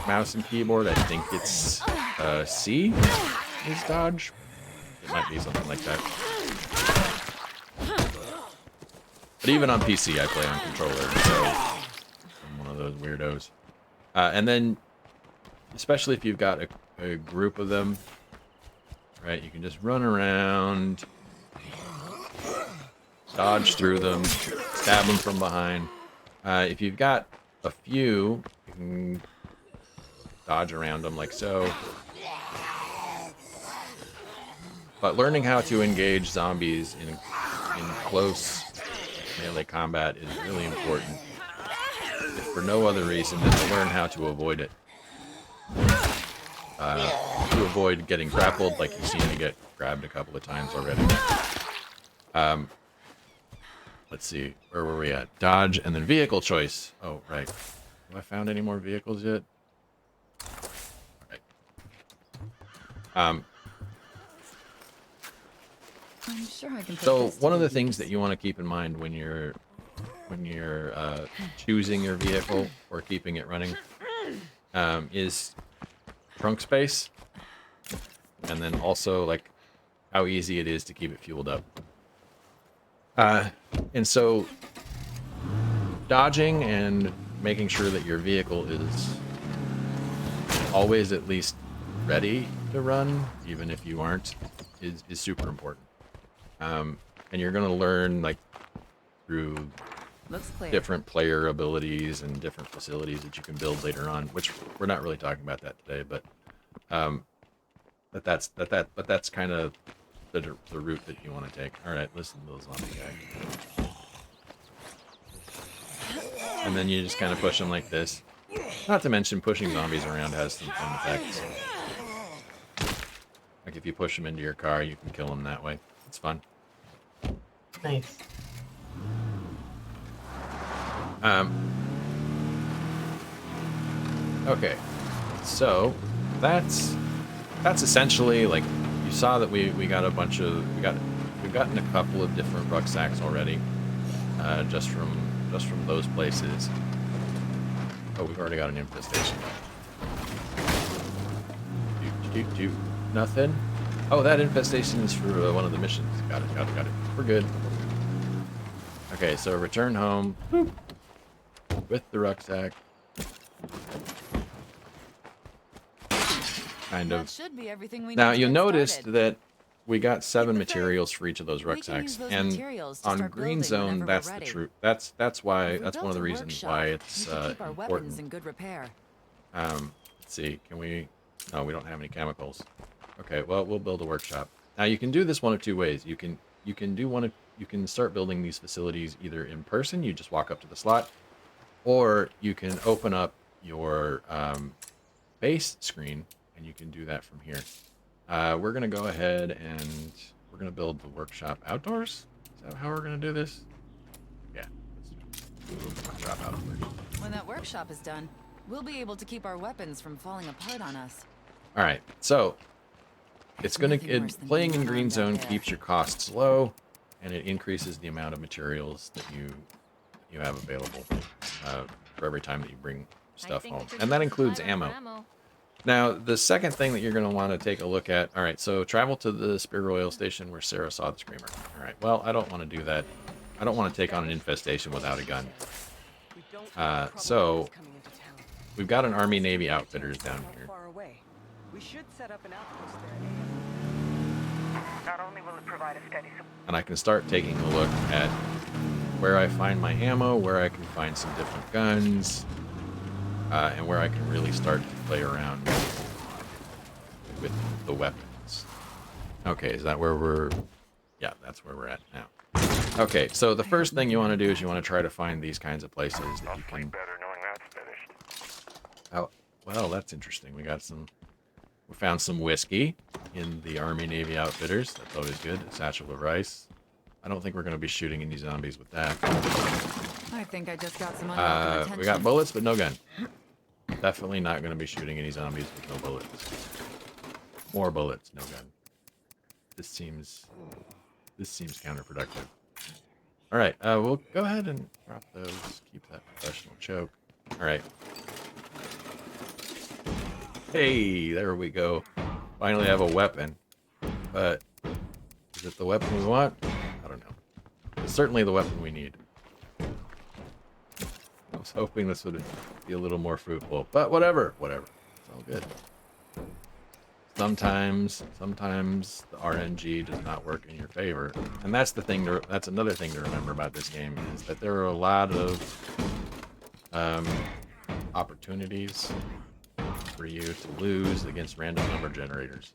[SPEAKER 1] mouse and keyboard, I think it's C is dodge. It might be something like that. But even on PC, I play on controller, so I'm one of those weirdos. And then, especially if you've got a group of them, right, you can just run around, dodge through them, stab them from behind. If you've got a few, you can dodge around them like so. But learning how to engage zombies in close melee combat is really important, if for no other reason than to learn how to avoid it. To avoid getting grappled, like you've seen me get grabbed a couple of times already. Let's see, where were we at? Dodge and then vehicle choice. Oh, right. Have I found any more vehicles yet? Right.
[SPEAKER 7] I'm sure I can put
[SPEAKER 1] So
[SPEAKER 7] this to
[SPEAKER 1] one of the
[SPEAKER 7] good
[SPEAKER 1] things
[SPEAKER 7] use.
[SPEAKER 1] that you want to keep in mind when you're choosing your vehicle or keeping it running is trunk space, and then also like how easy it is to keep it fueled up. And so dodging and making sure that your vehicle is always at least ready to run, even if you aren't, is super important. And you're going to learn like through
[SPEAKER 7] Looks clear.
[SPEAKER 1] different player abilities and different facilities that you can build later on, which we're not really talking about that today, but that's kind of the route that you want to take. All right, listen to those zombie guy. And then you just kind of push them like this. Not to mention pushing zombies around has some fun effects. Like if you push them into your car, you can kill them that way. It's fun.
[SPEAKER 2] Nice.
[SPEAKER 1] Okay, so that's essentially, like, you saw that we got a bunch of we've gotten a couple of different rucksacks already, just from those places. Oh, we've already got an infestation. Nothing. Oh, that infestation is for one of the missions. Got it. We're good. Okay, so return home with the rucksack. Kind
[SPEAKER 7] That
[SPEAKER 1] of.
[SPEAKER 7] should be everything we
[SPEAKER 1] Now
[SPEAKER 7] need to
[SPEAKER 1] you'll
[SPEAKER 7] get
[SPEAKER 1] notice
[SPEAKER 7] started.
[SPEAKER 1] that we got 7
[SPEAKER 7] the
[SPEAKER 1] materials for each of those
[SPEAKER 7] We can use
[SPEAKER 1] rucksacks,
[SPEAKER 7] those
[SPEAKER 1] and
[SPEAKER 7] materials to
[SPEAKER 1] on
[SPEAKER 7] start
[SPEAKER 1] Green
[SPEAKER 7] building
[SPEAKER 1] Zone,
[SPEAKER 7] whenever we're
[SPEAKER 1] that's the
[SPEAKER 7] ready.
[SPEAKER 1] truth. That's why
[SPEAKER 7] If we
[SPEAKER 1] that's one
[SPEAKER 7] built
[SPEAKER 1] of the
[SPEAKER 7] a
[SPEAKER 1] reasons
[SPEAKER 7] workshop,
[SPEAKER 1] why it's
[SPEAKER 7] we could keep our weapons
[SPEAKER 1] important.
[SPEAKER 7] in good repair.
[SPEAKER 1] Let's see, can we? No, we don't have any chemicals. Okay, well we'll build a workshop. Now you can do this one of two ways. You can start building these facilities either in person. You just walk up to the slot, or you can open up your base screen and you can do that from here. We're gonna go ahead and we're gonna build the workshop outdoors. Is that how we're gonna do this? Yeah. Let's do it. Drop out first.
[SPEAKER 7] When that workshop is done, we'll be able to keep our weapons from falling apart on us.
[SPEAKER 1] All right, so it's gonna
[SPEAKER 7] Nothing worse than
[SPEAKER 1] playing
[SPEAKER 7] being
[SPEAKER 1] in green
[SPEAKER 7] unarmed out
[SPEAKER 1] zone
[SPEAKER 7] there.
[SPEAKER 1] keeps your costs low, and it increases the amount of materials that you have available for every time that you bring stuff home, and that includes ammo. Now, the second thing that you're going to want to take a look at, all right, so travel to the Spear Oil Station where Sarah saw the Screamer. All right, well, I don't want to do that. I don't want to take on an infestation without a gun.
[SPEAKER 5] We don't have trouble
[SPEAKER 1] So,
[SPEAKER 5] with coming into town.
[SPEAKER 1] we've got an Army-Navy outfitters down
[SPEAKER 5] Not
[SPEAKER 1] here.
[SPEAKER 5] far away. We should set up an outpost there.
[SPEAKER 8] Not only will it provide a steady supply,
[SPEAKER 1] And I can start taking a look at where I find my ammo, where I can find some different guns, and where I can really start to play around with the weapons. Okay, is that where we're... Yeah, that's where we're at now. Okay, so the first thing you want to do is you want to try to find these kinds of places that
[SPEAKER 4] I'll
[SPEAKER 1] you
[SPEAKER 4] sleep
[SPEAKER 1] can...
[SPEAKER 4] better knowing that's finished.
[SPEAKER 1] Oh, well, that's interesting. We found some whiskey in the Army-Navy outfitters. That's always good. A satchel of rice. I don't think we're going to be shooting any zombies with that.
[SPEAKER 7] I think I just got some unwelcome attention.
[SPEAKER 1] We got bullets, but no gun. Definitely not going to be shooting any zombies with no bullets. More bullets, no gun. This seems counterproductive. All right, we'll go ahead and drop those. Keep that professional choke. All right. Hey, there we go. Finally have a weapon. But is it the weapon we want? I don't know. It's certainly the weapon we need. I was hoping this would be a little more fruitful, but whatever. It's all good. Sometimes the RNG does not work in your favor, and that's another thing to remember about this game is that there are a lot of opportunities for you to lose against random number generators.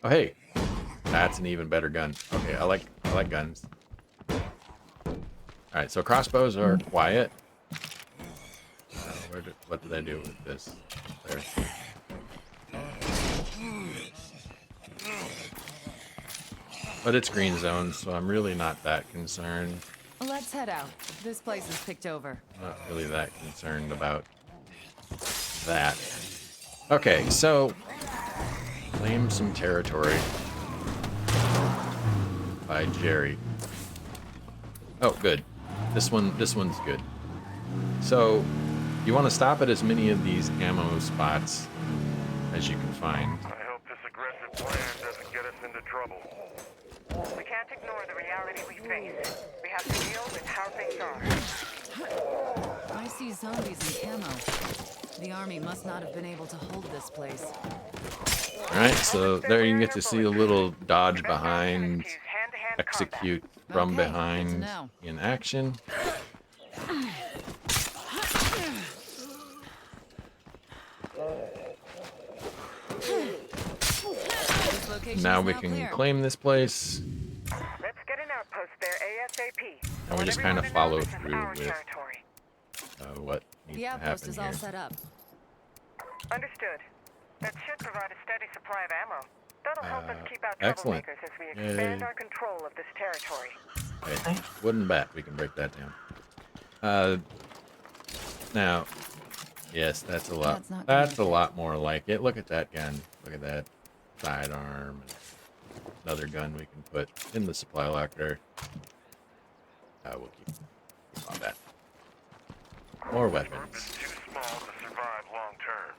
[SPEAKER 1] Oh hey, that's an even better gun. Okay, I like guns. All right, so crossbows are quiet. What did I do with this? There. But it's green zone, so I'm really not that concerned.
[SPEAKER 7] Let's head out. This place is picked over.
[SPEAKER 1] Not really that concerned about that. Okay, so claim some territory by Jerry. Oh, good. This one's good. So you want to stop at as many of these ammo spots as you can find.
[SPEAKER 4] I hope this aggressive plan doesn't get us into trouble.
[SPEAKER 8] we can't ignore the reality we face. We have to deal with how things are.
[SPEAKER 7] I see zombies and ammo. The army must not have been able to hold this place.
[SPEAKER 1] Alright, so there you get to see a little dodge behind, execute from
[SPEAKER 7] Okay, good to
[SPEAKER 1] behind
[SPEAKER 7] know.
[SPEAKER 1] in action.
[SPEAKER 7] This location
[SPEAKER 1] Now
[SPEAKER 7] is
[SPEAKER 1] we can
[SPEAKER 7] clear.
[SPEAKER 1] claim this place,
[SPEAKER 8] Let's get an outpost there ASAP.
[SPEAKER 1] and we just
[SPEAKER 8] Let
[SPEAKER 1] kind of
[SPEAKER 8] everyone know
[SPEAKER 1] follow
[SPEAKER 8] this is
[SPEAKER 1] through
[SPEAKER 8] our
[SPEAKER 1] with
[SPEAKER 8] territory.
[SPEAKER 1] what needs
[SPEAKER 7] The
[SPEAKER 1] to
[SPEAKER 7] outpost
[SPEAKER 1] happen
[SPEAKER 7] is
[SPEAKER 1] here.
[SPEAKER 7] all set up.
[SPEAKER 8] Understood. That should provide a steady supply of ammo. That'll help us keep out
[SPEAKER 1] excellent.
[SPEAKER 8] troublemakers as we expand
[SPEAKER 1] Yay.
[SPEAKER 8] our control of this territory.
[SPEAKER 1] Okay. Wooden bat, we can break that down. Now, yes, that's a lot.
[SPEAKER 7] That's not
[SPEAKER 1] That's a
[SPEAKER 7] gonna
[SPEAKER 1] lot more like it. Look at that gun. Look at that sidearm. Another gun we can put in the supply locker. We'll keep on that. More
[SPEAKER 4] This group
[SPEAKER 1] weapons.
[SPEAKER 4] is too small to survive long term.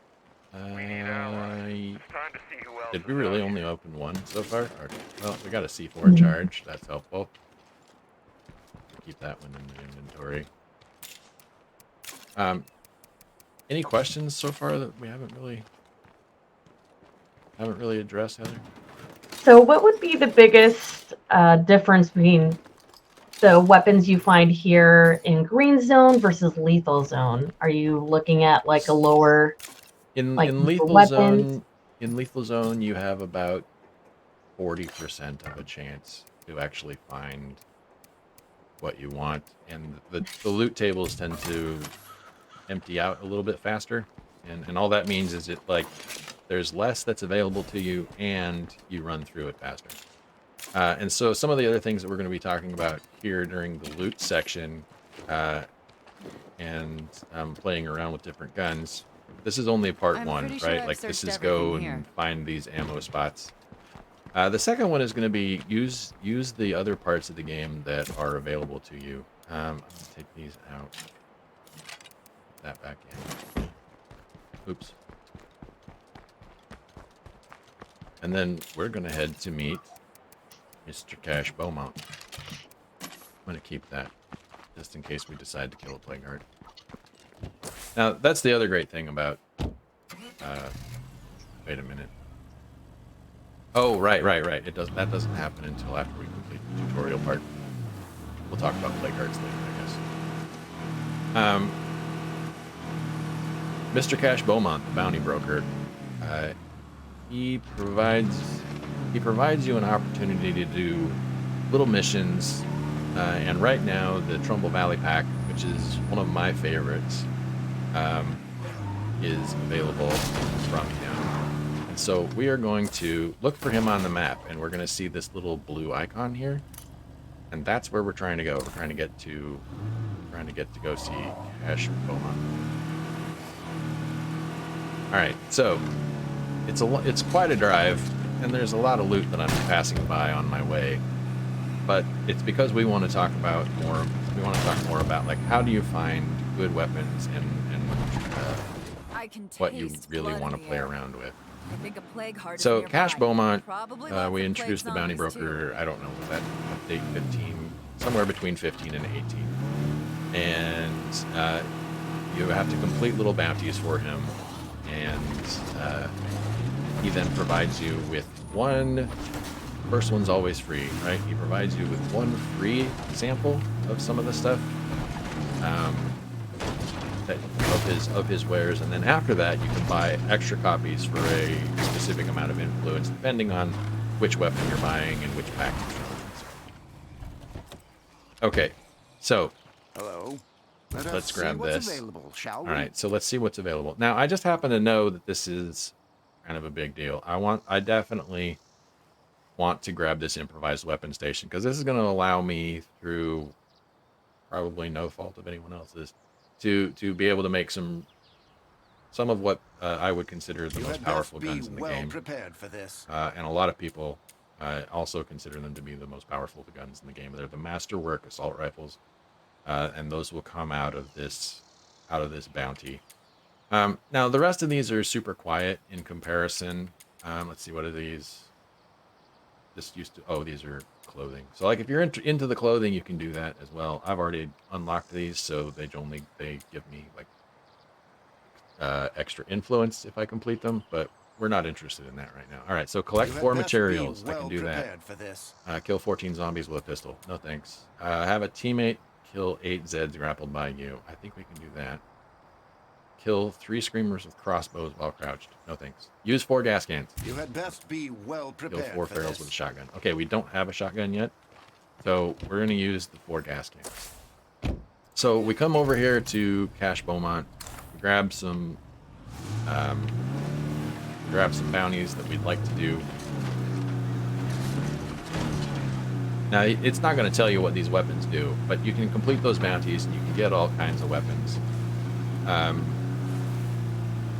[SPEAKER 4] We need allies. It's time to see who else
[SPEAKER 1] Did
[SPEAKER 4] is
[SPEAKER 1] we really
[SPEAKER 4] out
[SPEAKER 1] only
[SPEAKER 4] here.
[SPEAKER 1] open one so far? Or, well, we got a C4 charge. That's helpful. Keep that one in the inventory. Any questions so far that we haven't really addressed, Heather?
[SPEAKER 2] So, what would be the biggest difference between the weapons you find here in green zone versus lethal zone? Are you looking at like a lower,
[SPEAKER 1] In
[SPEAKER 2] like
[SPEAKER 1] lethal
[SPEAKER 2] weapons?
[SPEAKER 1] zone, you have about 40% of a chance to actually find what you want, and the loot tables tend to empty out a little bit faster, and all that means is there's less that's available to you, and you run through it faster. And so some of the other things that we're going to be talking about here during the loot section and playing around with different guns. This is only part
[SPEAKER 7] I'm
[SPEAKER 1] one,
[SPEAKER 7] pretty sure
[SPEAKER 1] right?
[SPEAKER 7] I've
[SPEAKER 1] Like this
[SPEAKER 7] searched
[SPEAKER 1] is go
[SPEAKER 7] everything here.
[SPEAKER 1] and find these ammo spots. The second one is going to be use the other parts of the game that are available to you. I'm going to take these out. Put that back in. Oops. And then we're going to head to meet Mr. Cash Beaumont. I'm going to keep that just in case we decide to kill a plague heart. Now, that's the other great thing about... wait a minute. Oh, right. That doesn't happen until after we complete the tutorial part. We'll talk about plague hearts later, I guess. Mr. Cash Beaumont, the bounty broker, he provides you an opportunity to do little missions, and right now the Trumbull Valley Pack, which is one of my favorites, is available from him. And so we are going to look for him on the map, and we're going to see this little blue icon here, and that's where we're trying to go. We're trying to get to go see Cash Beaumont. All right, so it's quite a drive, and there's a lot of loot that I'm passing by on my way. But it's because we want to talk about more. We want to talk more about like how do you find good weapons and
[SPEAKER 7] I can
[SPEAKER 1] what you
[SPEAKER 7] taste
[SPEAKER 1] really
[SPEAKER 7] blood
[SPEAKER 1] want
[SPEAKER 7] in
[SPEAKER 1] to
[SPEAKER 7] the
[SPEAKER 1] play
[SPEAKER 7] air.
[SPEAKER 1] around with.
[SPEAKER 7] I think a plague heart is
[SPEAKER 1] So
[SPEAKER 7] nearby.
[SPEAKER 1] Cash Beaumont,
[SPEAKER 7] Probably lots
[SPEAKER 1] we
[SPEAKER 7] of
[SPEAKER 1] introduced the
[SPEAKER 7] plague
[SPEAKER 1] bounty
[SPEAKER 7] zombies,
[SPEAKER 1] broker.
[SPEAKER 7] too.
[SPEAKER 1] I don't know, was that update 15, somewhere between 15 and 18, and you have to complete little bounties for him, and he then provides you with one. First one's always free, right? He provides you with one free sample of some of the stuff of his wares, and then after that you can buy extra copies for a specific amount of influence, depending on which weapon you're buying and which package. Okay, so
[SPEAKER 9] Hello.
[SPEAKER 1] let's grab
[SPEAKER 9] what's
[SPEAKER 1] this.
[SPEAKER 9] available, shall
[SPEAKER 1] All
[SPEAKER 9] we?
[SPEAKER 1] right, so let's see what's available. Now, I just happen to know that this is kind of a big deal. I definitely want to grab this improvised weapon station because this is going to allow me, through probably no fault of anyone else's, to be able to make some of what I would consider the
[SPEAKER 9] You
[SPEAKER 1] most
[SPEAKER 9] had
[SPEAKER 1] powerful
[SPEAKER 9] best be
[SPEAKER 1] guns in the
[SPEAKER 9] well
[SPEAKER 1] game.
[SPEAKER 9] prepared for this.
[SPEAKER 1] And a lot of people also consider them to be the most powerful guns in the game. They're the masterwork assault rifles, and those will come out of this bounty. Now the rest of these are super quiet in comparison. Let's see, what are these? These are clothing. So like if you're into the clothing, you can do that as well. I've already unlocked these, so they give me like extra influence if I complete them, but we're not interested in that right now. All right, so collect
[SPEAKER 9] You had
[SPEAKER 1] 4
[SPEAKER 9] best be
[SPEAKER 1] materials. I
[SPEAKER 9] well
[SPEAKER 1] can do that.
[SPEAKER 9] prepared for this.
[SPEAKER 1] Kill 14 zombies with a pistol. No thanks. Have a teammate kill 8 Zeds grappled by you. I think we can do that. Kill 3 screamers with crossbows while crouched. No thanks. Use 4 gas cans.
[SPEAKER 9] You had best be well
[SPEAKER 1] Kill
[SPEAKER 9] prepared
[SPEAKER 1] 4
[SPEAKER 9] for
[SPEAKER 1] ferals
[SPEAKER 9] this.
[SPEAKER 1] with a shotgun. Okay, we don't have a shotgun yet, so we're going to use the 4 gas cans. So we come over here to Cash Beaumont, grab some bounties that we'd like to do. Now, it's not going to tell you what these weapons do, but you can complete those bounties and you can get all kinds of weapons.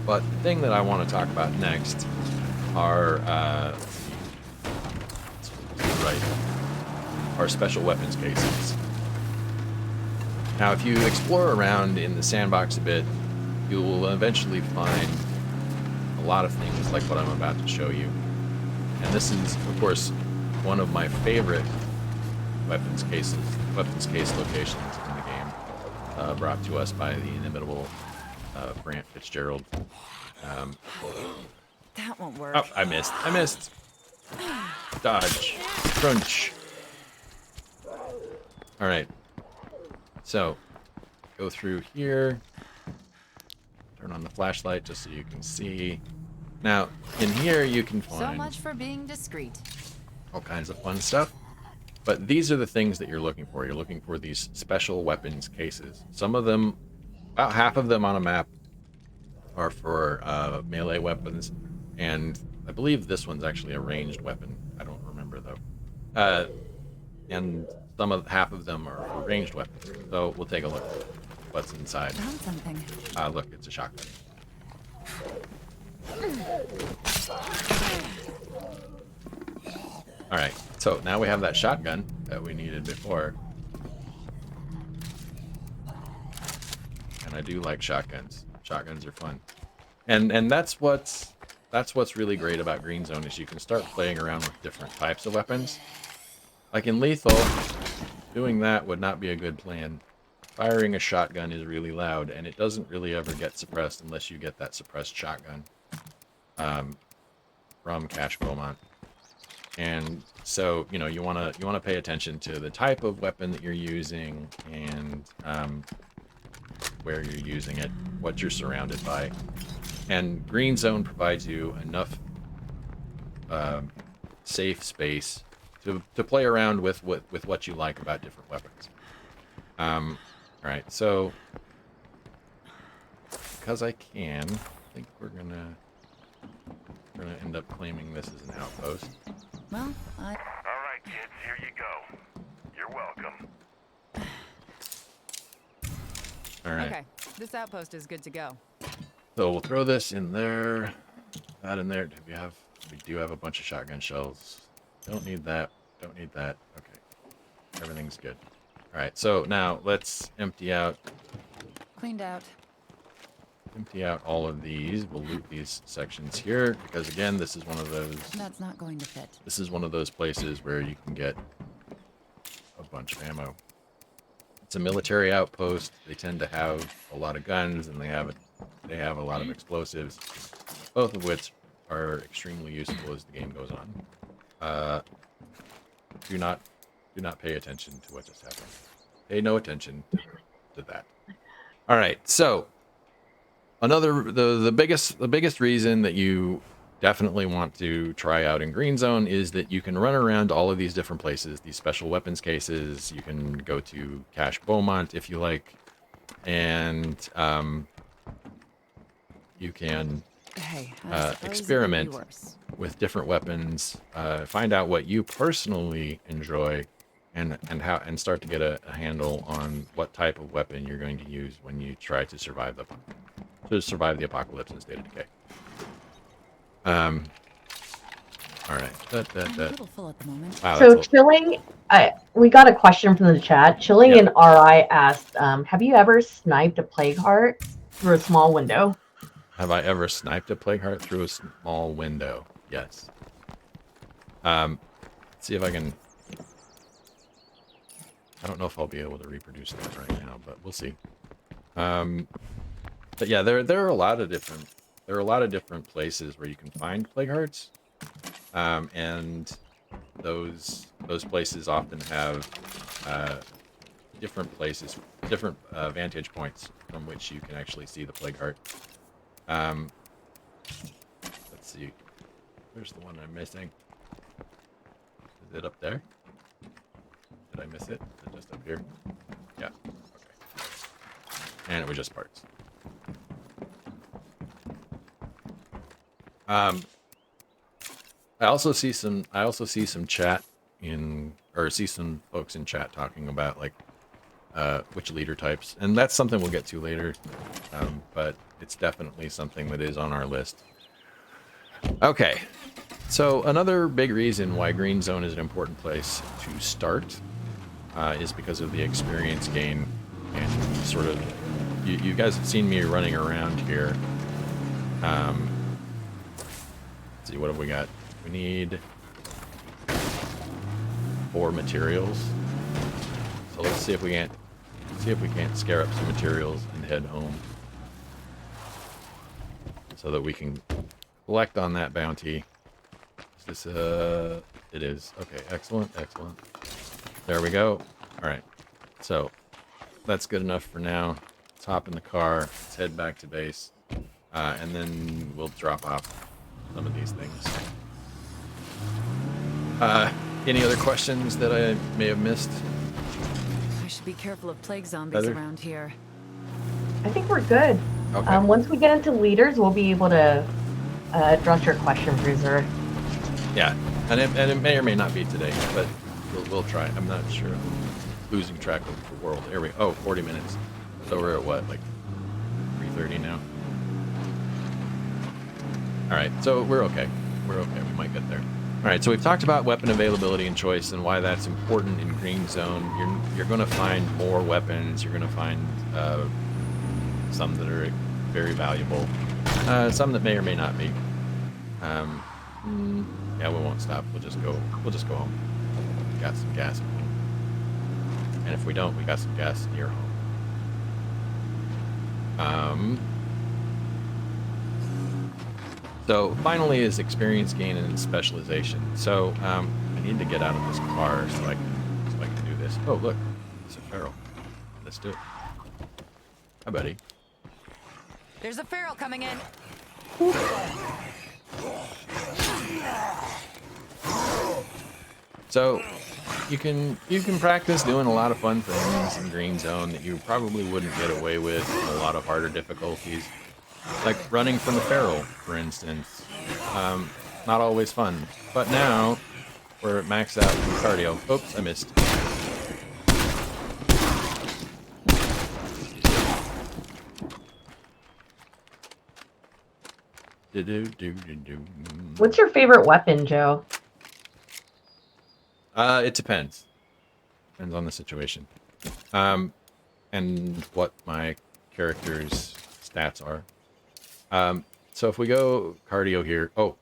[SPEAKER 1] But the thing that I want to talk about next are our special weapons cases. Now, if you explore around in the sandbox a bit, you will eventually find a lot of things like what I'm about to show you. And this is, of course, one of my favorite weapons case locations in the game, brought to us by the inimitable Brant Fitzgerald.
[SPEAKER 7] That won't work.
[SPEAKER 1] Oh, I missed. Dodge. Crunch. All right. So, go through here. Turn on the flashlight just so you can see. Now, in here you can
[SPEAKER 7] So
[SPEAKER 1] find
[SPEAKER 7] much for being discreet.
[SPEAKER 1] all kinds of fun stuff. But these are the things that you're looking for. You're looking for these special weapons cases. Some of them, about half of them on a map, are for melee weapons. And I believe this one's actually a ranged weapon. I don't remember, though. and half of them are ranged weapons. So we'll take a look at what's inside.
[SPEAKER 7] Found something.
[SPEAKER 1] Look, it's a shotgun. All right, so now we have that shotgun that we needed before. And I do like shotguns. Shotguns are fun. And that's what's really great about Green Zone is you can start playing around with different types of weapons. Like in Lethal, doing that would not be a good plan. Firing a shotgun is really loud, and it doesn't really ever get suppressed unless you get that suppressed shotgun from Cache Beaumont. And so, you know, you wanna pay attention to the type of weapon that you're using and where you're using it, what you're surrounded by. And Green Zone provides you enough safe space to play around with what you like about different weapons. All right, so because I can, I think we're gonna end up claiming this as an outpost.
[SPEAKER 7] Well,
[SPEAKER 4] All right, kids, here you go. You're welcome.
[SPEAKER 1] All right.
[SPEAKER 7] okay. This outpost is good to go.
[SPEAKER 1] So we'll throw this in there, that in there. We do have a bunch of shotgun shells. Don't need that. Don't need that. Okay. Everything's good. All right. So now let's empty out
[SPEAKER 7] Cleaned out.
[SPEAKER 1] all of these. We'll loot these sections here because again, this is one of those.
[SPEAKER 7] That's not going to fit.
[SPEAKER 1] This is one of those places where you can get a bunch of ammo. It's a military outpost. They tend to have a lot of guns and they have a lot of explosives, both of which are extremely useful as the game goes on. Do not pay attention to what just happened. Pay no attention to that. All right. So the biggest reason that you definitely want to try out in Green Zone is that you can run around all of these different places, these special weapons cases. You can go to Cache Beaumont if you like, and you can
[SPEAKER 7] Hey, I suppose it could be
[SPEAKER 1] experiment
[SPEAKER 7] worse.
[SPEAKER 1] with different weapons, find out what you personally enjoy, and start to get a handle on what type of weapon you're going to use when you try to survive the apocalypse in State of Decay. All right.
[SPEAKER 7] I'm a little full at the moment.
[SPEAKER 1] Wow,
[SPEAKER 2] So
[SPEAKER 1] that's
[SPEAKER 2] Chilling, we got a question from the chat. Chilling
[SPEAKER 1] Yeah.
[SPEAKER 2] and RI asked, have you ever sniped a plague heart through a small window?
[SPEAKER 1] Have I ever sniped a plague heart through a small window? Yes. Let's see if I can. I don't know if I'll be able to reproduce that right now, but we'll see. But yeah, there are a lot of different places where you can find plague hearts, and those places often have different vantage points from which you can actually see the plague heart. Let's see. Where's the one I'm missing? Is it up there? Did I miss it? Is it just up here? Yeah. Okay. And it was just parts. I also see some chat see some folks in chat talking about like which leader types, and that's something we'll get to later. But it's definitely something that is on our list. Okay. So another big reason why Green Zone is an important place to start is because of the experience gain and sort of you guys have seen me running around here. Let's see, what have we got? We need 4 materials. So let's see if we can't scare up some materials and head home so that we can collect on that bounty. Is this it is. Okay, excellent. There we go. All right. So that's good enough for now. Let's hop in the car. Let's head back to base. And then we'll drop off some of these things. Any other questions that I may have missed?
[SPEAKER 7] I should be careful of plague zombies
[SPEAKER 1] Heather?
[SPEAKER 7] around here.
[SPEAKER 2] I think we're good.
[SPEAKER 1] Okay.
[SPEAKER 2] Once we get into leaders, we'll be able to address your question, Bruiser.
[SPEAKER 1] Yeah. And it may or may not be today, but we'll try. I'm not sure. I'm losing track of the world. Here we. Oh, 40 minutes. So we're at what, like 3:30 now? All right, so we're okay. We're okay. We might get there. All right, so we've talked about weapon availability and choice and why that's important in Green Zone. You're going to find more weapons. You're going to find some that are very valuable, some that may or may not be. Yeah, we won't stop. We'll just go home. Got some gas at home. And if we don't, we got some gas near home. So finally is experience gain and specialization. So I need to get out of this car so I can do this. Oh look, it's a feral. Let's do it. Hi buddy.
[SPEAKER 7] There's a feral coming in.
[SPEAKER 1] So you can practice doing a lot of fun things in Green Zone that you probably wouldn't get away with in a lot of harder difficulties. Like running from the feral, for instance. Not always fun. But now, we're maxed out in cardio. Oops, I missed.
[SPEAKER 2] What's your favorite weapon, Joe?
[SPEAKER 1] It depends. Depends on the situation. And what my character's stats are. So if we go cardio here, I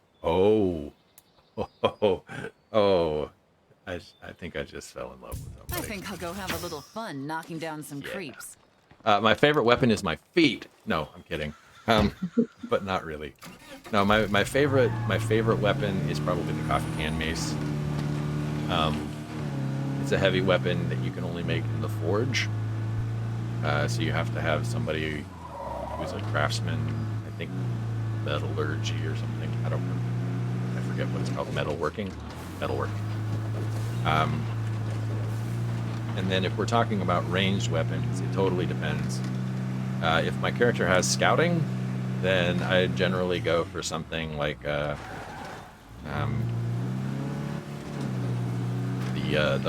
[SPEAKER 1] think I just fell in love with
[SPEAKER 7] I
[SPEAKER 1] somebody.
[SPEAKER 7] think I'll go have a little fun knocking down some creeps.
[SPEAKER 1] My favorite weapon is my feet. No, I'm kidding. But not really. No, my favorite weapon is probably the coffee can mace. It's a heavy weapon that you can only make in the forge. So you have to have somebody who's a craftsman. I think metallurgy or something. I forget what it's called. Metalworking. And then if we're talking about ranged weapons, it totally depends. If my character has scouting, then I generally go for something like the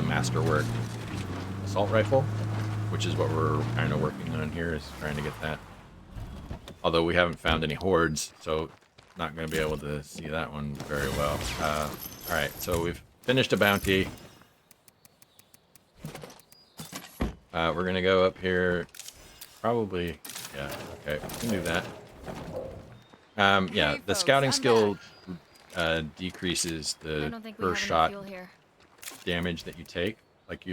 [SPEAKER 1] Masterwork assault rifle, which is what we're kind of working on here, is trying to get that. Although we haven't found any hordes, so not going to be able to see that one very well. Alright, so we've finished a bounty. We're going to go up here. Probably, yeah, okay, we can do that. Yeah, the scouting skill decreases the per shot damage that you take. Like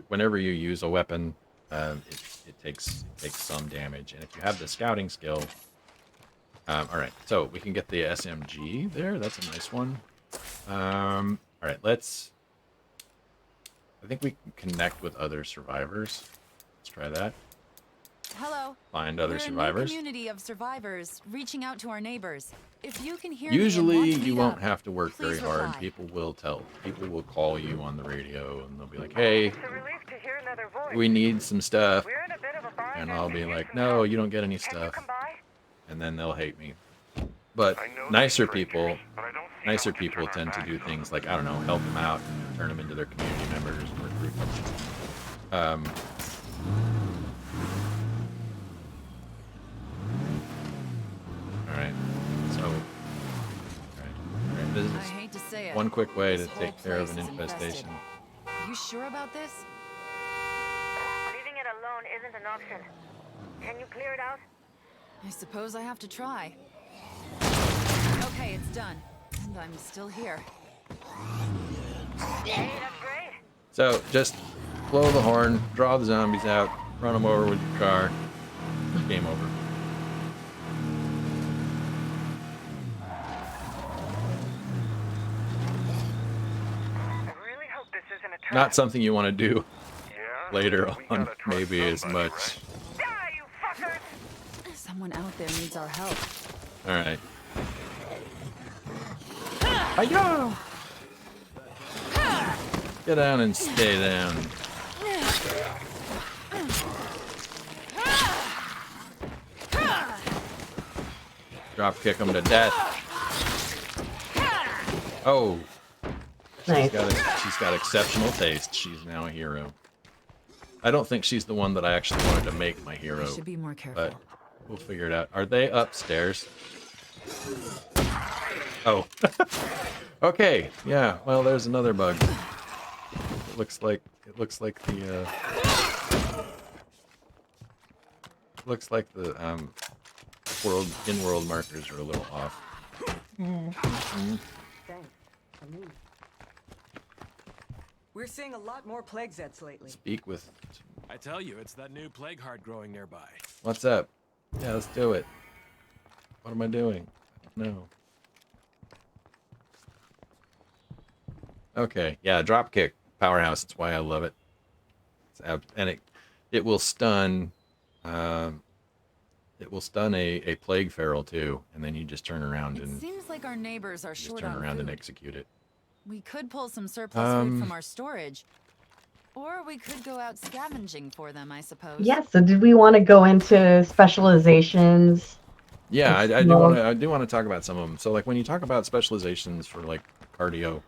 [SPEAKER 1] whenever you use a weapon, it takes some damage, and if you have the scouting skill, all right, so we can get the SMG there. That's a nice one. All right, I think we can connect with other survivors. Let's try that.
[SPEAKER 7] Hello.
[SPEAKER 1] Find other survivors.
[SPEAKER 7] We're a new community of survivors reaching out to our neighbors. If you can hear
[SPEAKER 1] Usually
[SPEAKER 7] me and want to
[SPEAKER 1] you
[SPEAKER 7] meet
[SPEAKER 1] won't
[SPEAKER 7] up,
[SPEAKER 1] have to work very
[SPEAKER 7] please
[SPEAKER 1] hard.
[SPEAKER 7] reply.
[SPEAKER 1] People will call you on the radio and they'll be like, hey,
[SPEAKER 8] It's a relief to hear another voice.
[SPEAKER 1] we need some stuff.
[SPEAKER 8] We're in a bit of a bind
[SPEAKER 1] And I'll be
[SPEAKER 8] we need
[SPEAKER 1] like,
[SPEAKER 8] some
[SPEAKER 1] no,
[SPEAKER 8] help.
[SPEAKER 1] you don't get any
[SPEAKER 8] Can you
[SPEAKER 1] stuff.
[SPEAKER 8] come by?
[SPEAKER 1] And then they'll hate me. But
[SPEAKER 4] I know
[SPEAKER 1] nicer
[SPEAKER 4] they're
[SPEAKER 1] people
[SPEAKER 4] strangers, but I don't see how we can turn our
[SPEAKER 1] tend to
[SPEAKER 4] backs
[SPEAKER 1] do
[SPEAKER 4] on
[SPEAKER 1] things
[SPEAKER 4] them.
[SPEAKER 1] like, I don't know, help them out, turn them into their community members, and recruit them. Alright, so, alright, this
[SPEAKER 7] I
[SPEAKER 1] is
[SPEAKER 7] hate to say it.
[SPEAKER 1] one quick way to
[SPEAKER 7] this whole
[SPEAKER 1] take care of an
[SPEAKER 7] place is infested.
[SPEAKER 1] infestation.
[SPEAKER 7] You sure about this?
[SPEAKER 8] Leaving it alone isn't an option. Can you clear it out?
[SPEAKER 7] I suppose I have to try. Okay, it's done. And I'm still here.
[SPEAKER 8] Hey, that's great.
[SPEAKER 1] So, just blow the horn, draw the zombies out, run them over with your car, game over.
[SPEAKER 8] I really hope this isn't a trap.
[SPEAKER 1] Not something you want to do
[SPEAKER 4] Yeah?
[SPEAKER 1] later
[SPEAKER 4] We
[SPEAKER 1] on,
[SPEAKER 4] gotta trust
[SPEAKER 1] maybe as
[SPEAKER 4] somebody,
[SPEAKER 1] much.
[SPEAKER 4] right?
[SPEAKER 8] Die, you fuckers!
[SPEAKER 7] Someone out there needs our help.
[SPEAKER 1] Alright. Hi-ya! Get down and stay down. Drop kick them to death. Oh.
[SPEAKER 2] Nice.
[SPEAKER 1] She's got exceptional taste. She's now a hero. I don't think she's the one that I actually wanted to make my hero,
[SPEAKER 7] I should be more careful.
[SPEAKER 1] but we'll figure it out. Are they upstairs? Oh. Okay. Yeah. Well, there's another bug. It looks like the in-world markers are a little off.
[SPEAKER 5] Thanks. We're seeing a lot more plague zets lately.
[SPEAKER 1] Speak with.
[SPEAKER 10] I tell you, it's that new plague heart growing nearby.
[SPEAKER 1] What's up? Yeah, let's do it. What am I doing? No. Okay. Yeah, dropkick powerhouse. That's why I love it. And it will stun. It will stun a plague feral too, and then you just turn around
[SPEAKER 7] It
[SPEAKER 1] and
[SPEAKER 7] seems like our neighbors are
[SPEAKER 1] just
[SPEAKER 7] short
[SPEAKER 1] turn
[SPEAKER 7] on
[SPEAKER 1] around
[SPEAKER 7] food.
[SPEAKER 1] and execute it.
[SPEAKER 7] We could pull some surplus food from our storage. Or we could go out scavenging for them, I suppose.
[SPEAKER 2] Yeah, so did we want to go into specializations?
[SPEAKER 1] Yeah, I
[SPEAKER 2] Well-
[SPEAKER 1] do want to talk about some of them. So like when you talk about specializations for like cardio,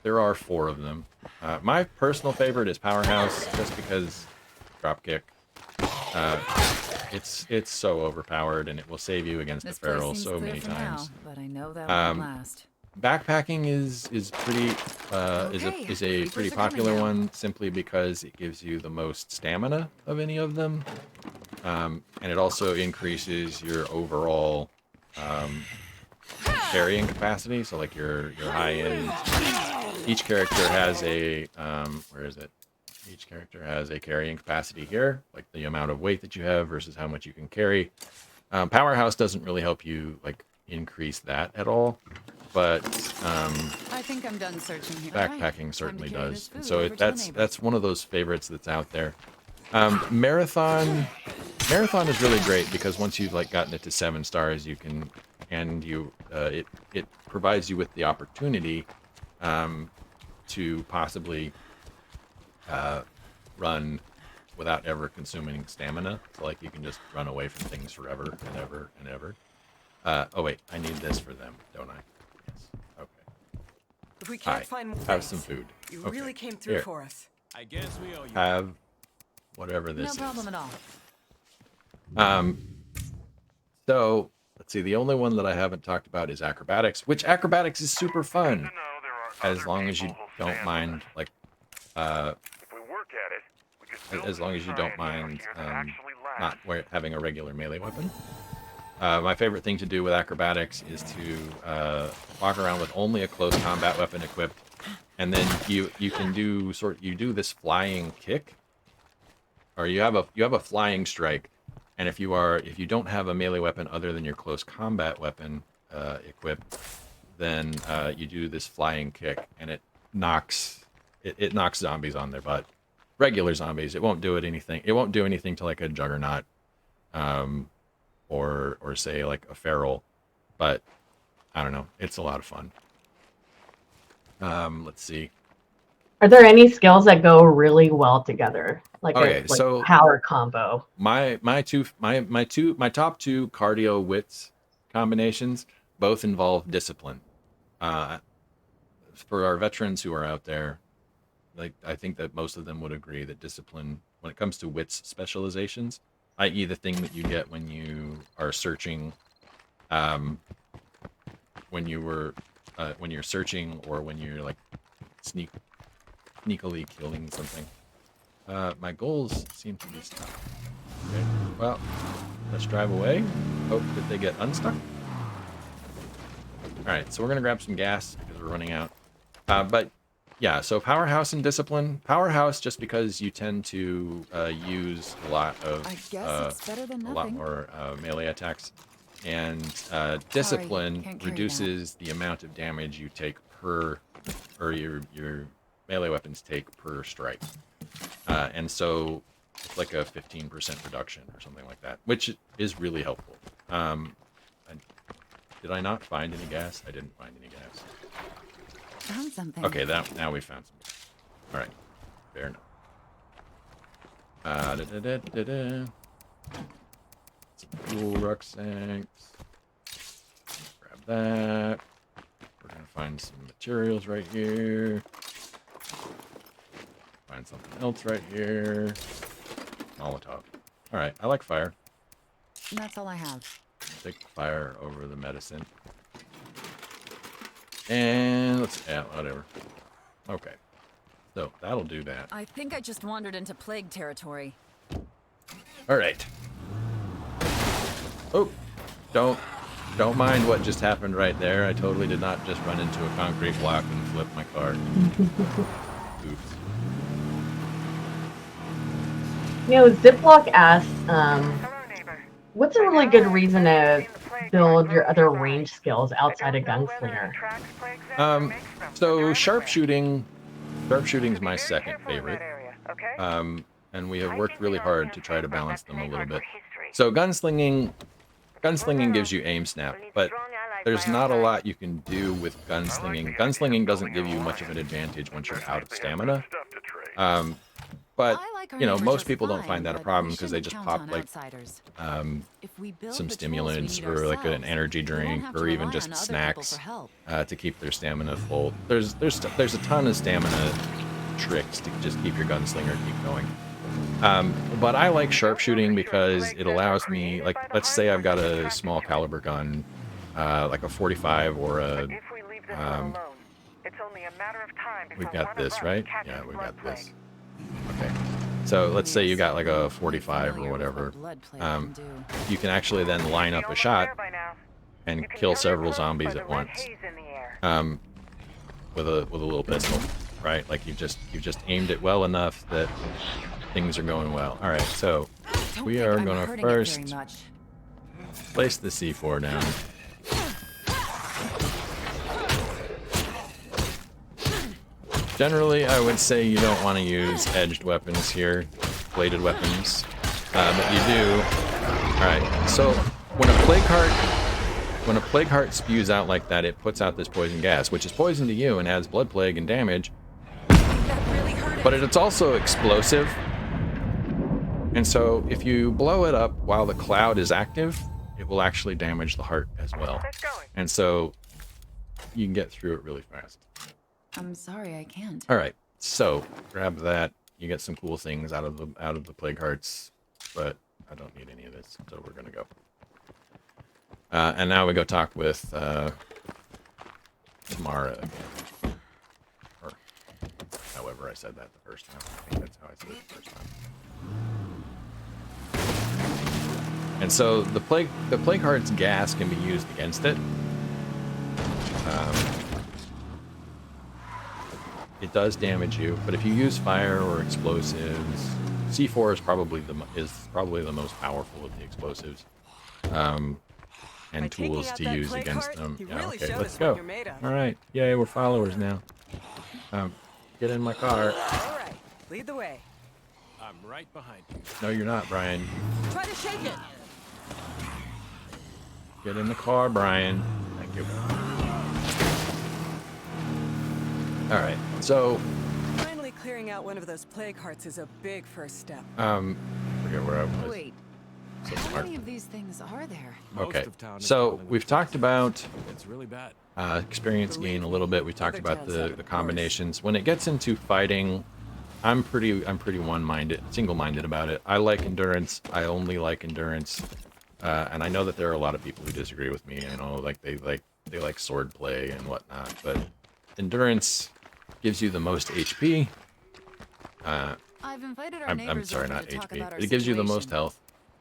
[SPEAKER 1] there are 4 of them. My personal favorite is powerhouse, just because dropkick. It's so overpowered, and it will save you against
[SPEAKER 7] This
[SPEAKER 1] the
[SPEAKER 7] place
[SPEAKER 1] feral
[SPEAKER 7] seems
[SPEAKER 1] so
[SPEAKER 7] clear
[SPEAKER 1] many
[SPEAKER 7] for
[SPEAKER 1] times.
[SPEAKER 7] now, but I know that won't
[SPEAKER 1] Um,
[SPEAKER 7] last.
[SPEAKER 1] Backpacking is pretty
[SPEAKER 7] Okay,
[SPEAKER 1] is a pretty
[SPEAKER 7] creepers are coming
[SPEAKER 1] popular
[SPEAKER 7] now.
[SPEAKER 1] one, simply because it gives you the most stamina of any of them, and it also increases your overall carrying capacity. So like your high end. Each character has a where is it? Each character has a carrying capacity here, like the amount of weight that you have versus how much you can carry. Powerhouse doesn't really help you like increase that at all, but
[SPEAKER 7] I think I'm done searching here.
[SPEAKER 1] backpacking certainly
[SPEAKER 7] carry
[SPEAKER 1] does.
[SPEAKER 7] this
[SPEAKER 1] And
[SPEAKER 7] food
[SPEAKER 1] so
[SPEAKER 7] over to the neighbors.
[SPEAKER 1] that's one of those favorites that's out there. Marathon is really great because once you've like gotten it to 7 stars, you can it provides you with the opportunity to possibly run without ever consuming stamina. So like you can just run away from things forever and ever and ever. Oh wait, I need this for them, don't I? Yes. Okay.
[SPEAKER 5] If we can't
[SPEAKER 1] Hi.
[SPEAKER 5] find more
[SPEAKER 1] Have
[SPEAKER 5] things,
[SPEAKER 1] some food.
[SPEAKER 5] You
[SPEAKER 1] Okay.
[SPEAKER 5] really came through
[SPEAKER 1] Here.
[SPEAKER 5] for us.
[SPEAKER 10] I guess we owe you.
[SPEAKER 1] Have whatever
[SPEAKER 7] No
[SPEAKER 1] this
[SPEAKER 7] problem
[SPEAKER 1] is.
[SPEAKER 7] at all.
[SPEAKER 1] So let's see. The only one that I haven't talked about is acrobatics, which acrobatics is super fun,
[SPEAKER 4] No, there are
[SPEAKER 1] as
[SPEAKER 4] other
[SPEAKER 1] long as you
[SPEAKER 4] people who
[SPEAKER 1] don't
[SPEAKER 4] stand
[SPEAKER 1] mind
[SPEAKER 4] with us.
[SPEAKER 1] like
[SPEAKER 4] If we work at it, we could build
[SPEAKER 1] as long as you
[SPEAKER 4] some
[SPEAKER 1] don't
[SPEAKER 4] science
[SPEAKER 1] mind
[SPEAKER 4] here that actually
[SPEAKER 1] not
[SPEAKER 4] lasts.
[SPEAKER 1] having a regular melee weapon. My favorite thing to do with acrobatics is to walk around with only a close combat weapon equipped, and then you can do you do this flying kick, or you have a flying strike, and if you don't have a melee weapon other than your close combat weapon equipped, then you do this flying kick, and it knocks zombies on their butt. Regular zombies, it won't do anything. It won't do anything to like a juggernaut, or say like a feral, but I don't know. It's a lot of fun. Let's see.
[SPEAKER 2] Are there any skills that go really well together? Like
[SPEAKER 1] Okay,
[SPEAKER 2] a
[SPEAKER 1] so-
[SPEAKER 2] power combo?
[SPEAKER 1] My top 2 cardio wits combinations both involve discipline. For our veterans who are out there, like I think that most of them would agree that discipline, when it comes to wits specializations, i.e. the thing that you get when you are searching, when you're searching, or when you're like sneakily killing something. My goals seem to be stuck. Okay, well, let's drive away. Hope that they get unstuck. Alright, so we're going to grab some gas because we're running out. But yeah, so powerhouse and discipline. Powerhouse just because you tend to use a lot of
[SPEAKER 7] I guess it's better than
[SPEAKER 1] a lot
[SPEAKER 7] nothing.
[SPEAKER 1] more melee attacks. And discipline
[SPEAKER 7] can't carry
[SPEAKER 1] reduces the amount of damage you take per, or your melee weapons take per strike. And so it's like a 15% reduction or something like that, which is really helpful. Did I not find any gas? I didn't find any gas.
[SPEAKER 7] Found something.
[SPEAKER 1] Okay, now we found some gas. All right, fair enough. Some fuel rucksacks. Grab that. We're gonna find some materials right here. find something else right here. Molotov. All right, I like fire.
[SPEAKER 7] That's all I have.
[SPEAKER 1] Take fire over the medicine. And let's, yeah, whatever. Okay. So that'll do that.
[SPEAKER 7] I think I just wandered into plague territory.
[SPEAKER 1] All right. Oh, don't mind what just happened right there. I totally did not just run into a concrete block and flip my car. Oops.
[SPEAKER 2] You know, Ziploc asks,
[SPEAKER 8] Hello, neighbor.
[SPEAKER 2] what's a really good reason to build your other range skills outside of gunslinger?
[SPEAKER 1] So sharpshooting's my second favorite. And we have worked really hard to try to balance them a little bit. So gunslinging gives you aim snap, but there's not a lot you can do with gunslinging. Gunslinging doesn't give you much of an advantage once you're out of stamina. But you know, most people don't find that a problem because they just pop like some stimulants or like an energy drink or even just snacks to keep their stamina full. There's a ton of stamina tricks to just keep your gunslinger keep going. But I like sharpshooting because it allows me, like, let's say I've got a small caliber gun, like a 45 or a. We've got this, right? Yeah, we've got this. Okay. So let's say you got like a 45 or whatever. You can actually then line up a shot and kill several zombies at once. With a little pistol, right? Like you just aimed it well enough that things are going well. All right, so we are going to first place the C4 down. Generally, I would say you don't want to use edged weapons here, bladed weapons, but you do. All right, so when a plague heart spews out like that, it puts out this poison gas, which is poison to you and adds blood plague and damage. But it's also explosive. And so if you blow it up while the cloud is active, it will actually damage the heart as well. And so you can get through it really fast.
[SPEAKER 7] I'm sorry, I can't.
[SPEAKER 1] All right, so grab that. You get some cool things out of the plague hearts, but I don't need any of this, so we're gonna go. And now we go talk with Tamara again, or however I said that the first time. I think that's how I said it the first time. And so the plague heart's gas can be used against it. It does damage you, but if you use fire or explosives, C4 is probably the most powerful of the explosives, and tools to use against them. Yeah, okay, let's go. All right, yay, we're followers now. Get in my car.
[SPEAKER 5] All right, lead the way.
[SPEAKER 10] I'm right behind you.
[SPEAKER 1] No, you're not, Brian.
[SPEAKER 5] Try to shake it.
[SPEAKER 1] Get in the car, Brian. Thank you. All right, so
[SPEAKER 5] Finally clearing out one of those plague hearts is a big first step.
[SPEAKER 1] I forget where I was.
[SPEAKER 7] Wait,
[SPEAKER 1] So
[SPEAKER 7] how
[SPEAKER 1] smart.
[SPEAKER 7] many of these things are there?
[SPEAKER 1] Okay,
[SPEAKER 10] Most of town is
[SPEAKER 1] so
[SPEAKER 10] falling
[SPEAKER 1] we've
[SPEAKER 10] apart.
[SPEAKER 1] talked about
[SPEAKER 10] It's really bad.
[SPEAKER 1] experience gain a little bit. We talked
[SPEAKER 5] Other
[SPEAKER 1] about
[SPEAKER 5] tales have it
[SPEAKER 1] the
[SPEAKER 5] worse.
[SPEAKER 1] combinations. When it gets into fighting, I'm pretty one-minded, single-minded about it. I like endurance. I only like endurance, and I know that there are a lot of people who disagree with me. You know, like they like sword play and whatnot, but endurance gives you the most HP.
[SPEAKER 7] I've invited our
[SPEAKER 1] I'm
[SPEAKER 7] neighbors
[SPEAKER 1] sorry,
[SPEAKER 7] over
[SPEAKER 1] not
[SPEAKER 7] to talk
[SPEAKER 1] HP.
[SPEAKER 7] about our
[SPEAKER 1] It gives you the most
[SPEAKER 7] situation.
[SPEAKER 1] health.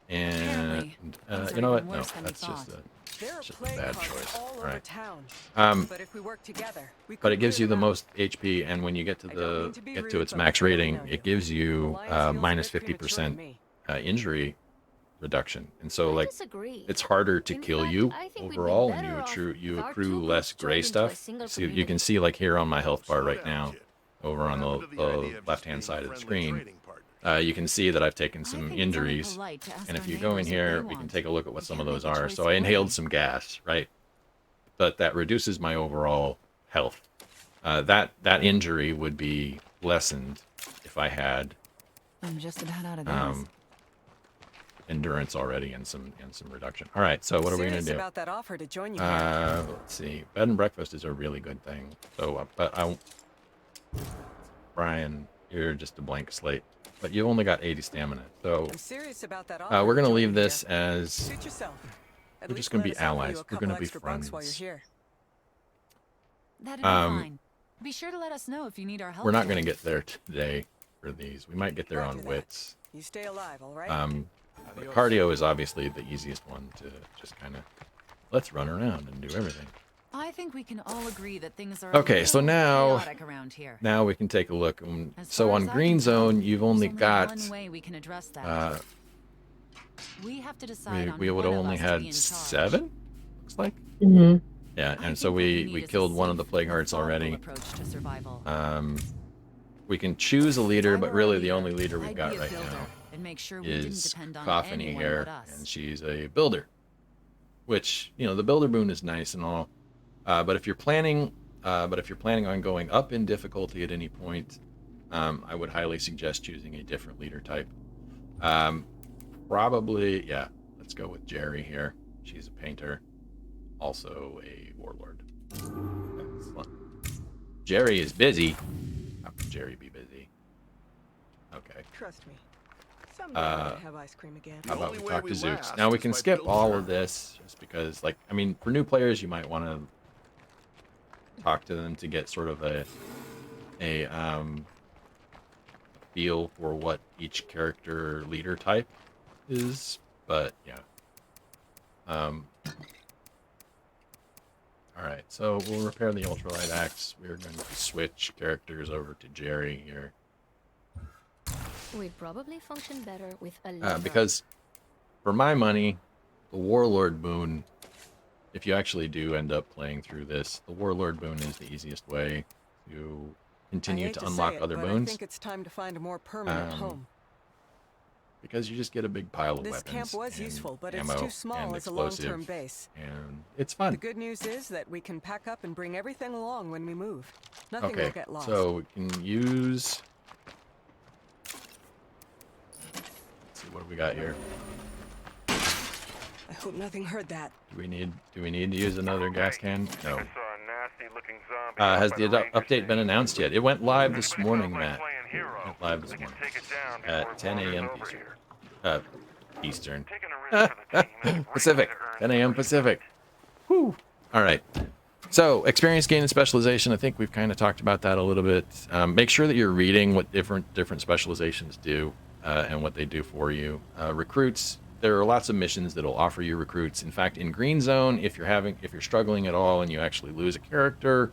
[SPEAKER 1] And
[SPEAKER 7] Apparently,
[SPEAKER 1] you know what?
[SPEAKER 7] even
[SPEAKER 1] No,
[SPEAKER 7] worse than we
[SPEAKER 1] that's just
[SPEAKER 7] thought.
[SPEAKER 5] There are
[SPEAKER 1] just a
[SPEAKER 5] plague
[SPEAKER 1] bad
[SPEAKER 5] hearts
[SPEAKER 1] choice.
[SPEAKER 5] all over
[SPEAKER 1] Right.
[SPEAKER 5] town. But if we work together, we
[SPEAKER 1] But
[SPEAKER 5] could
[SPEAKER 1] it gives
[SPEAKER 5] clear
[SPEAKER 1] you the
[SPEAKER 5] them out.
[SPEAKER 1] most HP, and when you get to
[SPEAKER 5] I don't mean to be rude,
[SPEAKER 1] its
[SPEAKER 5] but
[SPEAKER 1] max
[SPEAKER 5] I don't
[SPEAKER 1] rating,
[SPEAKER 5] know you.
[SPEAKER 1] it gives you
[SPEAKER 5] Alliance feels a
[SPEAKER 1] minus
[SPEAKER 5] bit premature to
[SPEAKER 1] 50%
[SPEAKER 5] me.
[SPEAKER 1] injury reduction, and so
[SPEAKER 3] I
[SPEAKER 1] like
[SPEAKER 3] disagree.
[SPEAKER 1] it's harder to
[SPEAKER 3] In
[SPEAKER 1] kill
[SPEAKER 3] fact,
[SPEAKER 1] you
[SPEAKER 3] I think we'd be
[SPEAKER 1] overall, and
[SPEAKER 3] better off
[SPEAKER 1] you
[SPEAKER 3] if our
[SPEAKER 1] accrue
[SPEAKER 3] two
[SPEAKER 1] less
[SPEAKER 3] groups
[SPEAKER 1] gray
[SPEAKER 3] joined into a
[SPEAKER 1] stuff.
[SPEAKER 3] single
[SPEAKER 1] So you can
[SPEAKER 3] community.
[SPEAKER 1] see like here on my health bar
[SPEAKER 6] Slow
[SPEAKER 1] right
[SPEAKER 6] down,
[SPEAKER 1] now,
[SPEAKER 6] kid.
[SPEAKER 1] over on
[SPEAKER 6] What happened to
[SPEAKER 1] the
[SPEAKER 6] idea of just
[SPEAKER 1] left-hand
[SPEAKER 6] being
[SPEAKER 1] side of the
[SPEAKER 6] friendly
[SPEAKER 1] screen.
[SPEAKER 6] trading partners?
[SPEAKER 1] You can see that I've taken
[SPEAKER 7] I
[SPEAKER 1] some
[SPEAKER 7] think it's only
[SPEAKER 1] injuries,
[SPEAKER 7] polite to ask
[SPEAKER 1] and if
[SPEAKER 7] our
[SPEAKER 1] you go in
[SPEAKER 7] neighbors what
[SPEAKER 1] here,
[SPEAKER 7] they
[SPEAKER 1] we can
[SPEAKER 7] want.
[SPEAKER 1] take a look at what
[SPEAKER 7] We
[SPEAKER 1] some of
[SPEAKER 7] can't
[SPEAKER 1] those
[SPEAKER 7] make the
[SPEAKER 1] are.
[SPEAKER 7] choice
[SPEAKER 1] So
[SPEAKER 7] for
[SPEAKER 1] I inhaled
[SPEAKER 7] them.
[SPEAKER 1] some gas, right? But that reduces my overall health. That injury would be lessened if I had
[SPEAKER 7] I'm just about out of these.
[SPEAKER 1] endurance already and some reduction. All right, so what are we gonna
[SPEAKER 5] Serious
[SPEAKER 1] do?
[SPEAKER 5] about that offer to join you here.
[SPEAKER 1] Let's see. Bed and breakfast is a really good thing. So, but Brian, you're just a blank slate. But you've only got 80 stamina, so
[SPEAKER 5] I'm serious about that
[SPEAKER 1] we're
[SPEAKER 5] offer
[SPEAKER 1] gonna
[SPEAKER 5] of
[SPEAKER 1] leave
[SPEAKER 5] joining
[SPEAKER 1] this
[SPEAKER 5] here.
[SPEAKER 1] as
[SPEAKER 5] Suit yourself. At
[SPEAKER 1] we're
[SPEAKER 5] least
[SPEAKER 1] just gonna
[SPEAKER 5] let
[SPEAKER 1] be
[SPEAKER 5] us offer you
[SPEAKER 1] allies.
[SPEAKER 5] a
[SPEAKER 1] We're
[SPEAKER 5] couple
[SPEAKER 1] gonna be
[SPEAKER 5] extra bucks while you're
[SPEAKER 1] friends.
[SPEAKER 5] here.
[SPEAKER 7] That'd be fine. Be sure to let us know if you need our help.
[SPEAKER 1] We're not
[SPEAKER 7] again.
[SPEAKER 1] gonna get there today for these. We might get there
[SPEAKER 5] Roger
[SPEAKER 1] on
[SPEAKER 5] that.
[SPEAKER 1] wits.
[SPEAKER 5] You stay alive, all right?
[SPEAKER 1] The cardio is obviously the easiest one to just kind of let's run around and do everything.
[SPEAKER 7] I think we can all agree that things are
[SPEAKER 1] Okay,
[SPEAKER 7] a
[SPEAKER 1] so
[SPEAKER 7] little
[SPEAKER 1] now
[SPEAKER 7] chaotic around here.
[SPEAKER 1] now we can take a look.
[SPEAKER 7] As
[SPEAKER 1] So
[SPEAKER 7] far
[SPEAKER 1] on
[SPEAKER 7] as I
[SPEAKER 1] Green
[SPEAKER 7] can tell,
[SPEAKER 1] Zone, you've only
[SPEAKER 7] there's
[SPEAKER 1] got
[SPEAKER 7] one way we can address that. We have to decide on
[SPEAKER 1] we would
[SPEAKER 7] one of
[SPEAKER 1] only
[SPEAKER 7] us to be
[SPEAKER 1] had
[SPEAKER 7] in charge.
[SPEAKER 1] 7, looks like.
[SPEAKER 2] Mm-hmm.
[SPEAKER 1] Yeah,
[SPEAKER 7] I
[SPEAKER 1] and so
[SPEAKER 7] think what
[SPEAKER 1] we
[SPEAKER 7] need is a
[SPEAKER 1] killed one of the
[SPEAKER 7] safe
[SPEAKER 1] plague
[SPEAKER 7] and
[SPEAKER 1] hearts
[SPEAKER 7] thoughtful
[SPEAKER 1] already.
[SPEAKER 7] approach to survival.
[SPEAKER 1] We can choose a leader,
[SPEAKER 7] If I
[SPEAKER 1] but
[SPEAKER 7] were
[SPEAKER 1] really
[SPEAKER 7] a
[SPEAKER 1] the only leader
[SPEAKER 7] I'd
[SPEAKER 1] we've
[SPEAKER 7] be
[SPEAKER 1] got
[SPEAKER 7] a
[SPEAKER 1] right
[SPEAKER 7] builder
[SPEAKER 1] now
[SPEAKER 7] and make sure we didn't
[SPEAKER 1] is
[SPEAKER 7] depend on
[SPEAKER 1] Coffiny
[SPEAKER 7] anyone
[SPEAKER 1] here,
[SPEAKER 7] but us.
[SPEAKER 1] and she's a builder. Which, you know, the builder boon is nice and all, but if you're planning on going up in difficulty at any point, I would highly suggest choosing a different leader type. Probably, yeah. Let's go with Jerry here. She's a painter, also a warlord. Excellent. Jerry is busy. How can Jerry be busy? Okay.
[SPEAKER 5] Trust me. Someday I can have ice cream again.
[SPEAKER 1] How about
[SPEAKER 6] only
[SPEAKER 1] we
[SPEAKER 6] way
[SPEAKER 1] talk
[SPEAKER 6] we
[SPEAKER 1] to Zooks?
[SPEAKER 6] last
[SPEAKER 1] Now we
[SPEAKER 6] is
[SPEAKER 1] can
[SPEAKER 6] by
[SPEAKER 1] skip
[SPEAKER 6] building
[SPEAKER 1] all
[SPEAKER 6] our
[SPEAKER 1] of this just because, like, I mean, for new players, you might want to talk to them to get sort of a feel for what each character leader type is. But yeah. All right, so we'll repair the ultralight axe. We're going to switch characters over to Jerry here.
[SPEAKER 3] We'd probably function better with a lever.
[SPEAKER 1] Because for my money, the Warlord boon, if you actually do end up playing through this, the Warlord boon is the easiest way to continue to unlock other boons.
[SPEAKER 5] I think it's time to find a more permanent home.
[SPEAKER 1] Because you just get a big pile of
[SPEAKER 5] This
[SPEAKER 1] weapons.
[SPEAKER 5] camp was
[SPEAKER 1] and
[SPEAKER 5] useful, but it's
[SPEAKER 1] ammo
[SPEAKER 5] too small
[SPEAKER 1] and
[SPEAKER 5] as a long-term
[SPEAKER 1] explosive,
[SPEAKER 5] base.
[SPEAKER 1] And it's fun.
[SPEAKER 5] The good news is that we can pack up and bring everything along when we move. Nothing
[SPEAKER 1] Okay,
[SPEAKER 5] will get lost.
[SPEAKER 1] so we can use. Let's see, what do we got here?
[SPEAKER 5] I hope nothing heard that.
[SPEAKER 1] Do we need to use another gas can? No.
[SPEAKER 4] I saw a nasty-looking zombie
[SPEAKER 1] Has
[SPEAKER 4] up
[SPEAKER 1] the
[SPEAKER 4] by ranger
[SPEAKER 1] update been announced yet? It went live this
[SPEAKER 4] Anybody
[SPEAKER 1] morning,
[SPEAKER 4] feels like
[SPEAKER 1] Matt.
[SPEAKER 4] playing hero,
[SPEAKER 1] It went live this
[SPEAKER 4] we can
[SPEAKER 1] morning
[SPEAKER 4] take it down
[SPEAKER 1] at
[SPEAKER 4] before it
[SPEAKER 1] 10 a.m.
[SPEAKER 4] wanders over
[SPEAKER 1] Eastern.
[SPEAKER 4] here.
[SPEAKER 1] Eastern.
[SPEAKER 4] Taking a risk for the team is a great
[SPEAKER 1] Pacific.
[SPEAKER 4] way to earn
[SPEAKER 1] 10
[SPEAKER 4] some
[SPEAKER 1] a.m.
[SPEAKER 4] respect.
[SPEAKER 1] Pacific. Whew. All right. So, experience gain and specialization. I think we've kind of talked about that a little bit. Make sure that you're reading what different specializations do and what they do for you. Recruits. There are lots of missions that'll offer you recruits. In fact, in Green Zone, if you're struggling at all and you actually lose a character,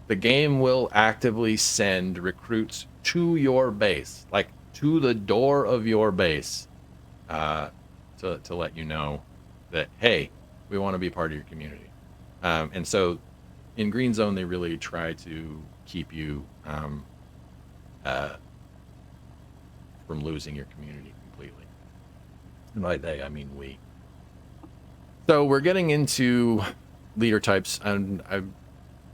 [SPEAKER 1] the game will actively send recruits to your base, like to the door of your base, to let you know that, hey, we want to be part of your community. And so in Green Zone, they really try to keep you from losing your community completely. And by they, I mean we. So we're getting into leader types, and I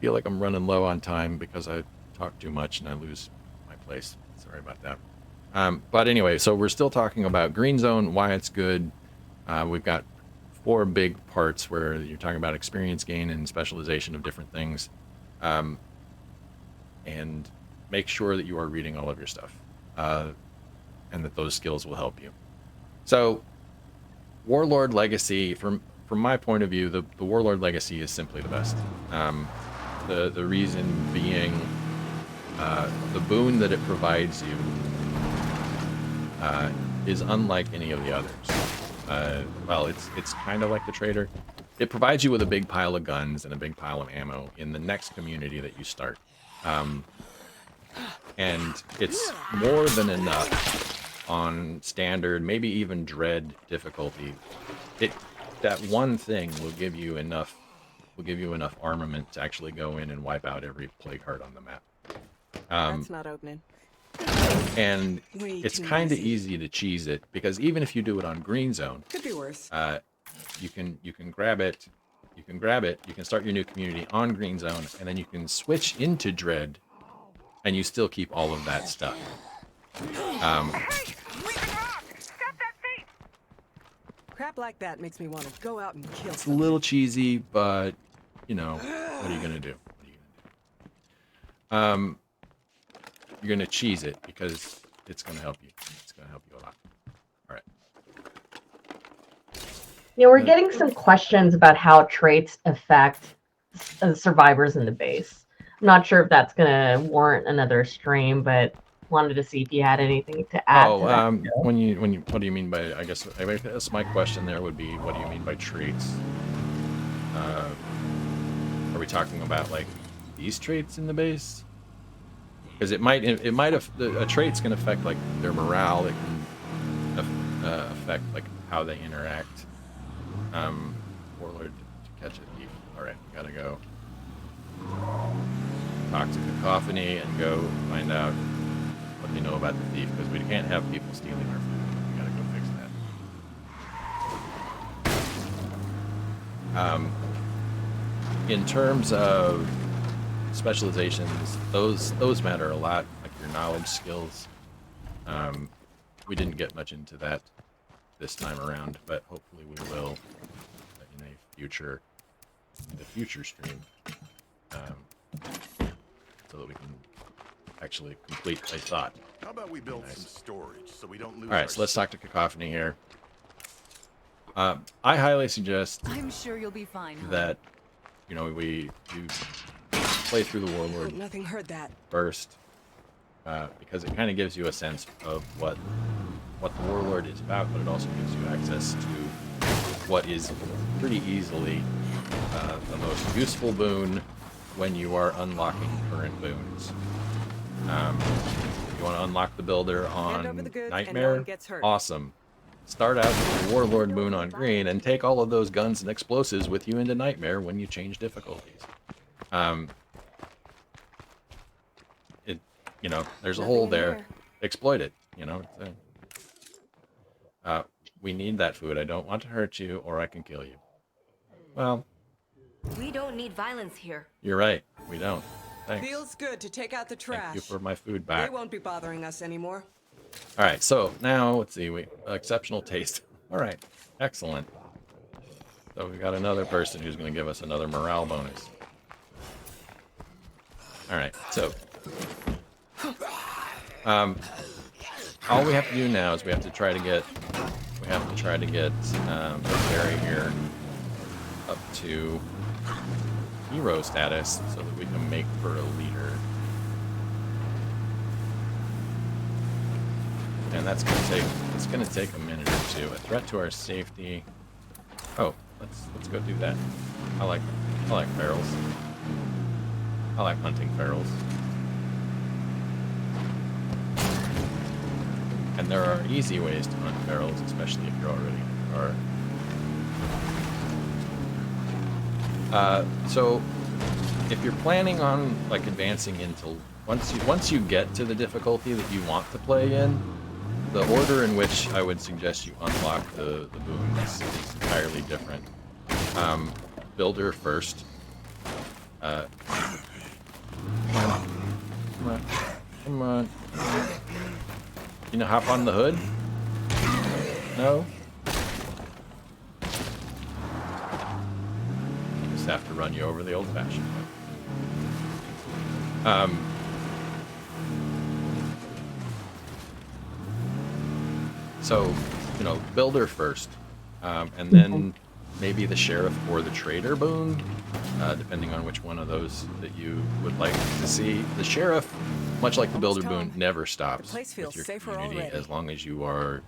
[SPEAKER 1] feel like I'm running low on time because I talk too much and I lose my place. Sorry about that. But anyway, so we're still talking about Green Zone, why it's good. We've got 4 big parts where you're talking about experience gain and specialization of different things. And make sure that you are reading all of your stuff and that those skills will help you. So Warlord Legacy, from my point of view, the Warlord Legacy is simply the best. The reason being the boon that it provides you is unlike any of the others. Well, it's kind of like the Trader. It provides you with a big pile of guns and a big pile of ammo in the next community that you start. And it's more than enough on standard, maybe even dread difficulty. That one thing will give you enough armament to actually go in and wipe out every plague heart on the map.
[SPEAKER 5] That's not opening.
[SPEAKER 1] And
[SPEAKER 5] Way
[SPEAKER 1] it's
[SPEAKER 5] too
[SPEAKER 1] kind of
[SPEAKER 5] messy.
[SPEAKER 1] easy to cheese it, because even if you do it on Green Zone,
[SPEAKER 5] Could be worse.
[SPEAKER 1] you can grab it, you can start your new community on Green Zone, and then you can switch into Dread, and you still keep all of that stuff.
[SPEAKER 8] Hey! Leave it off! Stop that thief!
[SPEAKER 5] Crap like that makes me want to go out and kill
[SPEAKER 1] It's a
[SPEAKER 5] something.
[SPEAKER 1] little cheesy, but you know, what are you gonna do? you're gonna cheese it because it's gonna help you. It's gonna help you a lot. All right.
[SPEAKER 2] Yeah, we're getting some questions about how traits affect survivors in the base. I'm not sure if that's gonna warrant another stream, but wanted to see if you had anything to add to that.
[SPEAKER 1] When you what do you mean by? I guess my question there would be, what do you mean by traits? Are we talking about like these traits in the base? Because it might a traits can affect like their morale. It can affect like how they interact. Warlord to catch a thief. All right, gotta go talk to Cacophony and go find out what they know about the thief, because we can't have people stealing our food. We gotta go fix that. In terms of specializations, those matter a lot, like your knowledge skills. We didn't get much into that this time around, but hopefully we will in the future stream, so that we can actually complete a thought.
[SPEAKER 6] How about we build some storage so we don't lose
[SPEAKER 1] All right, so let's talk to Cacophony here. I highly suggest
[SPEAKER 7] I'm sure you'll be fine.
[SPEAKER 1] that you play through the Warlord
[SPEAKER 5] Nothing heard that.
[SPEAKER 1] first, because it kind of gives you a sense of what the Warlord is about, but it also gives you access to what is pretty easily the most useful boon when you are unlocking current boons. If you want to unlock the Builder
[SPEAKER 5] Hand over
[SPEAKER 1] on
[SPEAKER 5] the goods and no
[SPEAKER 1] Nightmare,
[SPEAKER 5] one gets hurt.
[SPEAKER 1] awesome. Start out with the Warlord boon on Green and take all of those guns and explosives with you into Nightmare when you change difficulties. There's a hole there. Exploit it. We need that food. I don't want to hurt you, or I can kill you. Well,
[SPEAKER 11] we don't need violence here.
[SPEAKER 1] You're right. We don't. Thanks.
[SPEAKER 5] Feels good to take out the trash.
[SPEAKER 1] Thank you for my food back.
[SPEAKER 5] They won't be bothering us anymore.
[SPEAKER 1] All right. So now let's see. Exceptional taste. All right. Excellent. So we got another person who's going to give us another morale bonus. All right. So, all we have to do now is we have to try to get Barry here up to hero status so that we can make for a leader. And that's gonna take a minute or two. A threat to our safety. Oh, let's go do that. I like ferals. I like hunting ferals. And there are easy ways to hunt ferals, especially if you're already in the car. So if you're planning on like advancing into once you get to the difficulty that you want to play in, the order in which I would suggest you unlock the boons is entirely different. Builder first. Come on. Hop on the hood? No? Just have to run you over the old-fashioned way. So, builder first, and then maybe the sheriff or the trader boon, depending on which one of those that you would like to see. The sheriff, much like the builder boon, never stops with your community as long as you are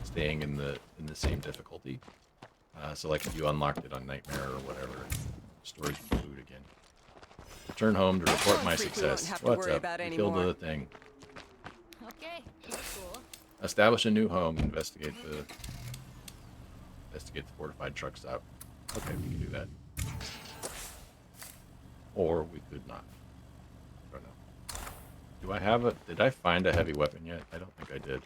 [SPEAKER 1] staying in the same difficulty. So, like if you unlocked it on Nightmare or whatever, stores your food again. Return home to report my success. What's up? You killed the thing.
[SPEAKER 3] Okay, that's cool.
[SPEAKER 1] Establish a new home. Investigate the fortified truck stop. Okay, we can do that. Or we could not. I don't know. Do I have did I find a heavy weapon yet? I don't think I did.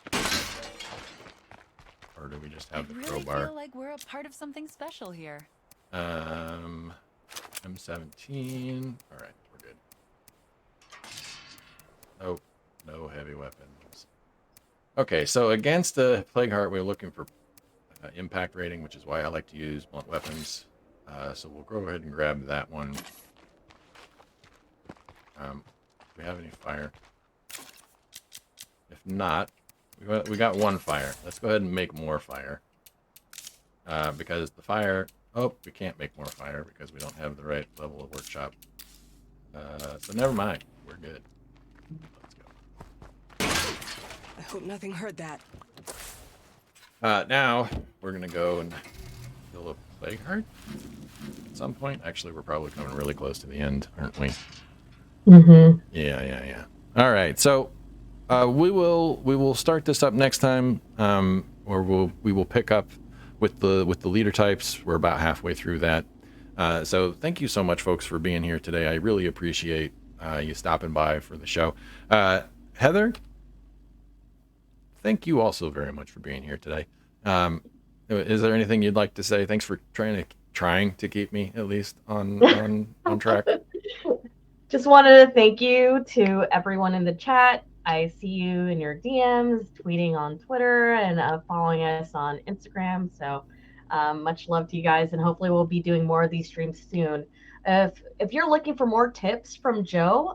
[SPEAKER 1] Or do we just have the crowbar?
[SPEAKER 7] I feel like we're a part of something special here.
[SPEAKER 1] M17. Alright, we're good. Oh, no heavy weapons. Okay, so against the Plague Heart, we're looking for impact rating, which is why I like to use blunt weapons. So we'll go ahead and grab that one. Do we have any fire? If not, we got one fire. Let's go ahead and make more fire. Because the fire... Oh, we can't make more fire because we don't have the right level of workshop. So never mind. We're good. Let's go.
[SPEAKER 5] I hope nothing heard that.
[SPEAKER 1] Now, we're going to go and kill a plague heart at some point. Actually, we're probably coming really close to the end, aren't we?
[SPEAKER 2] Mm-hmm.
[SPEAKER 1] Yeah. All right, so we will start this up next time, or we will pick up with the leader types. We're about halfway through that. So thank you so much, folks, for being here today. I really appreciate you stopping by for the show. Heather, thank you also very much for being here today. Is there anything you'd like to say? Thanks for trying to keep me at least on track.
[SPEAKER 2] Just wanted to thank you to everyone in the chat. I see you in your DMs, tweeting on Twitter, and following us on Instagram. So much love to you guys, and hopefully we'll be doing more of these streams soon. If you're looking for more tips from Joe,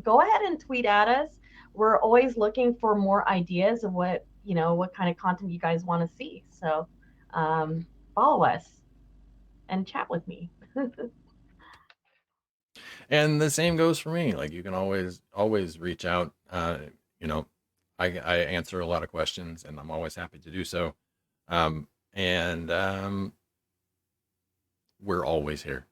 [SPEAKER 2] go ahead and tweet at us. We're always looking for more ideas of what kind of content you guys want to see. So follow us and chat with me.
[SPEAKER 1] And the same goes for me. Like, you can always reach out. I answer a lot of questions, and I'm always happy to do so. We're always here.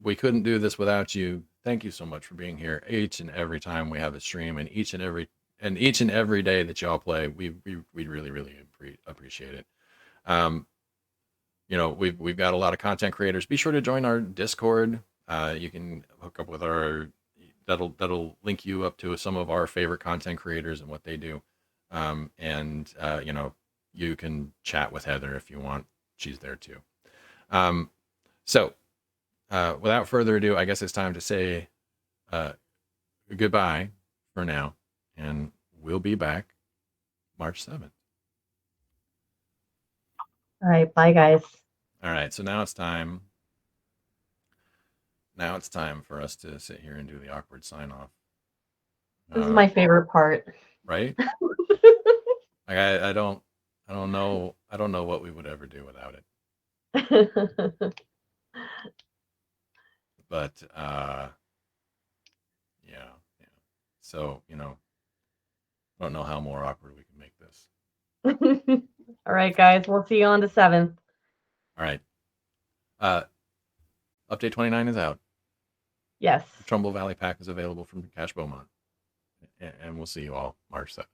[SPEAKER 1] We couldn't do this without you. Thank you so much for being here each and every time we have a stream, and each and every day that y'all play. We really appreciate it. We've got a lot of content creators. Be sure to join our Discord. You can hook up with that'll link you up to some of our favorite content creators and what they do. You can chat with Heather if you want. She's there too. So without further ado, I guess it's time to say goodbye for now, and we'll be back March 7th.
[SPEAKER 2] All right, bye guys.
[SPEAKER 1] All right, so now it's time for us to sit here and do the awkward sign off.
[SPEAKER 2] This is my favorite part.
[SPEAKER 1] Right? I don't know what we would ever do without it. But yeah. So, I don't know how more awkward we can make this.
[SPEAKER 2] All right, guys, we'll see you on the 7th.
[SPEAKER 1] All right. Update 29 is out.
[SPEAKER 2] Yes.
[SPEAKER 1] The Trumbull Valley Pack is available from Cache Beaumont. And we'll see you all March 7th.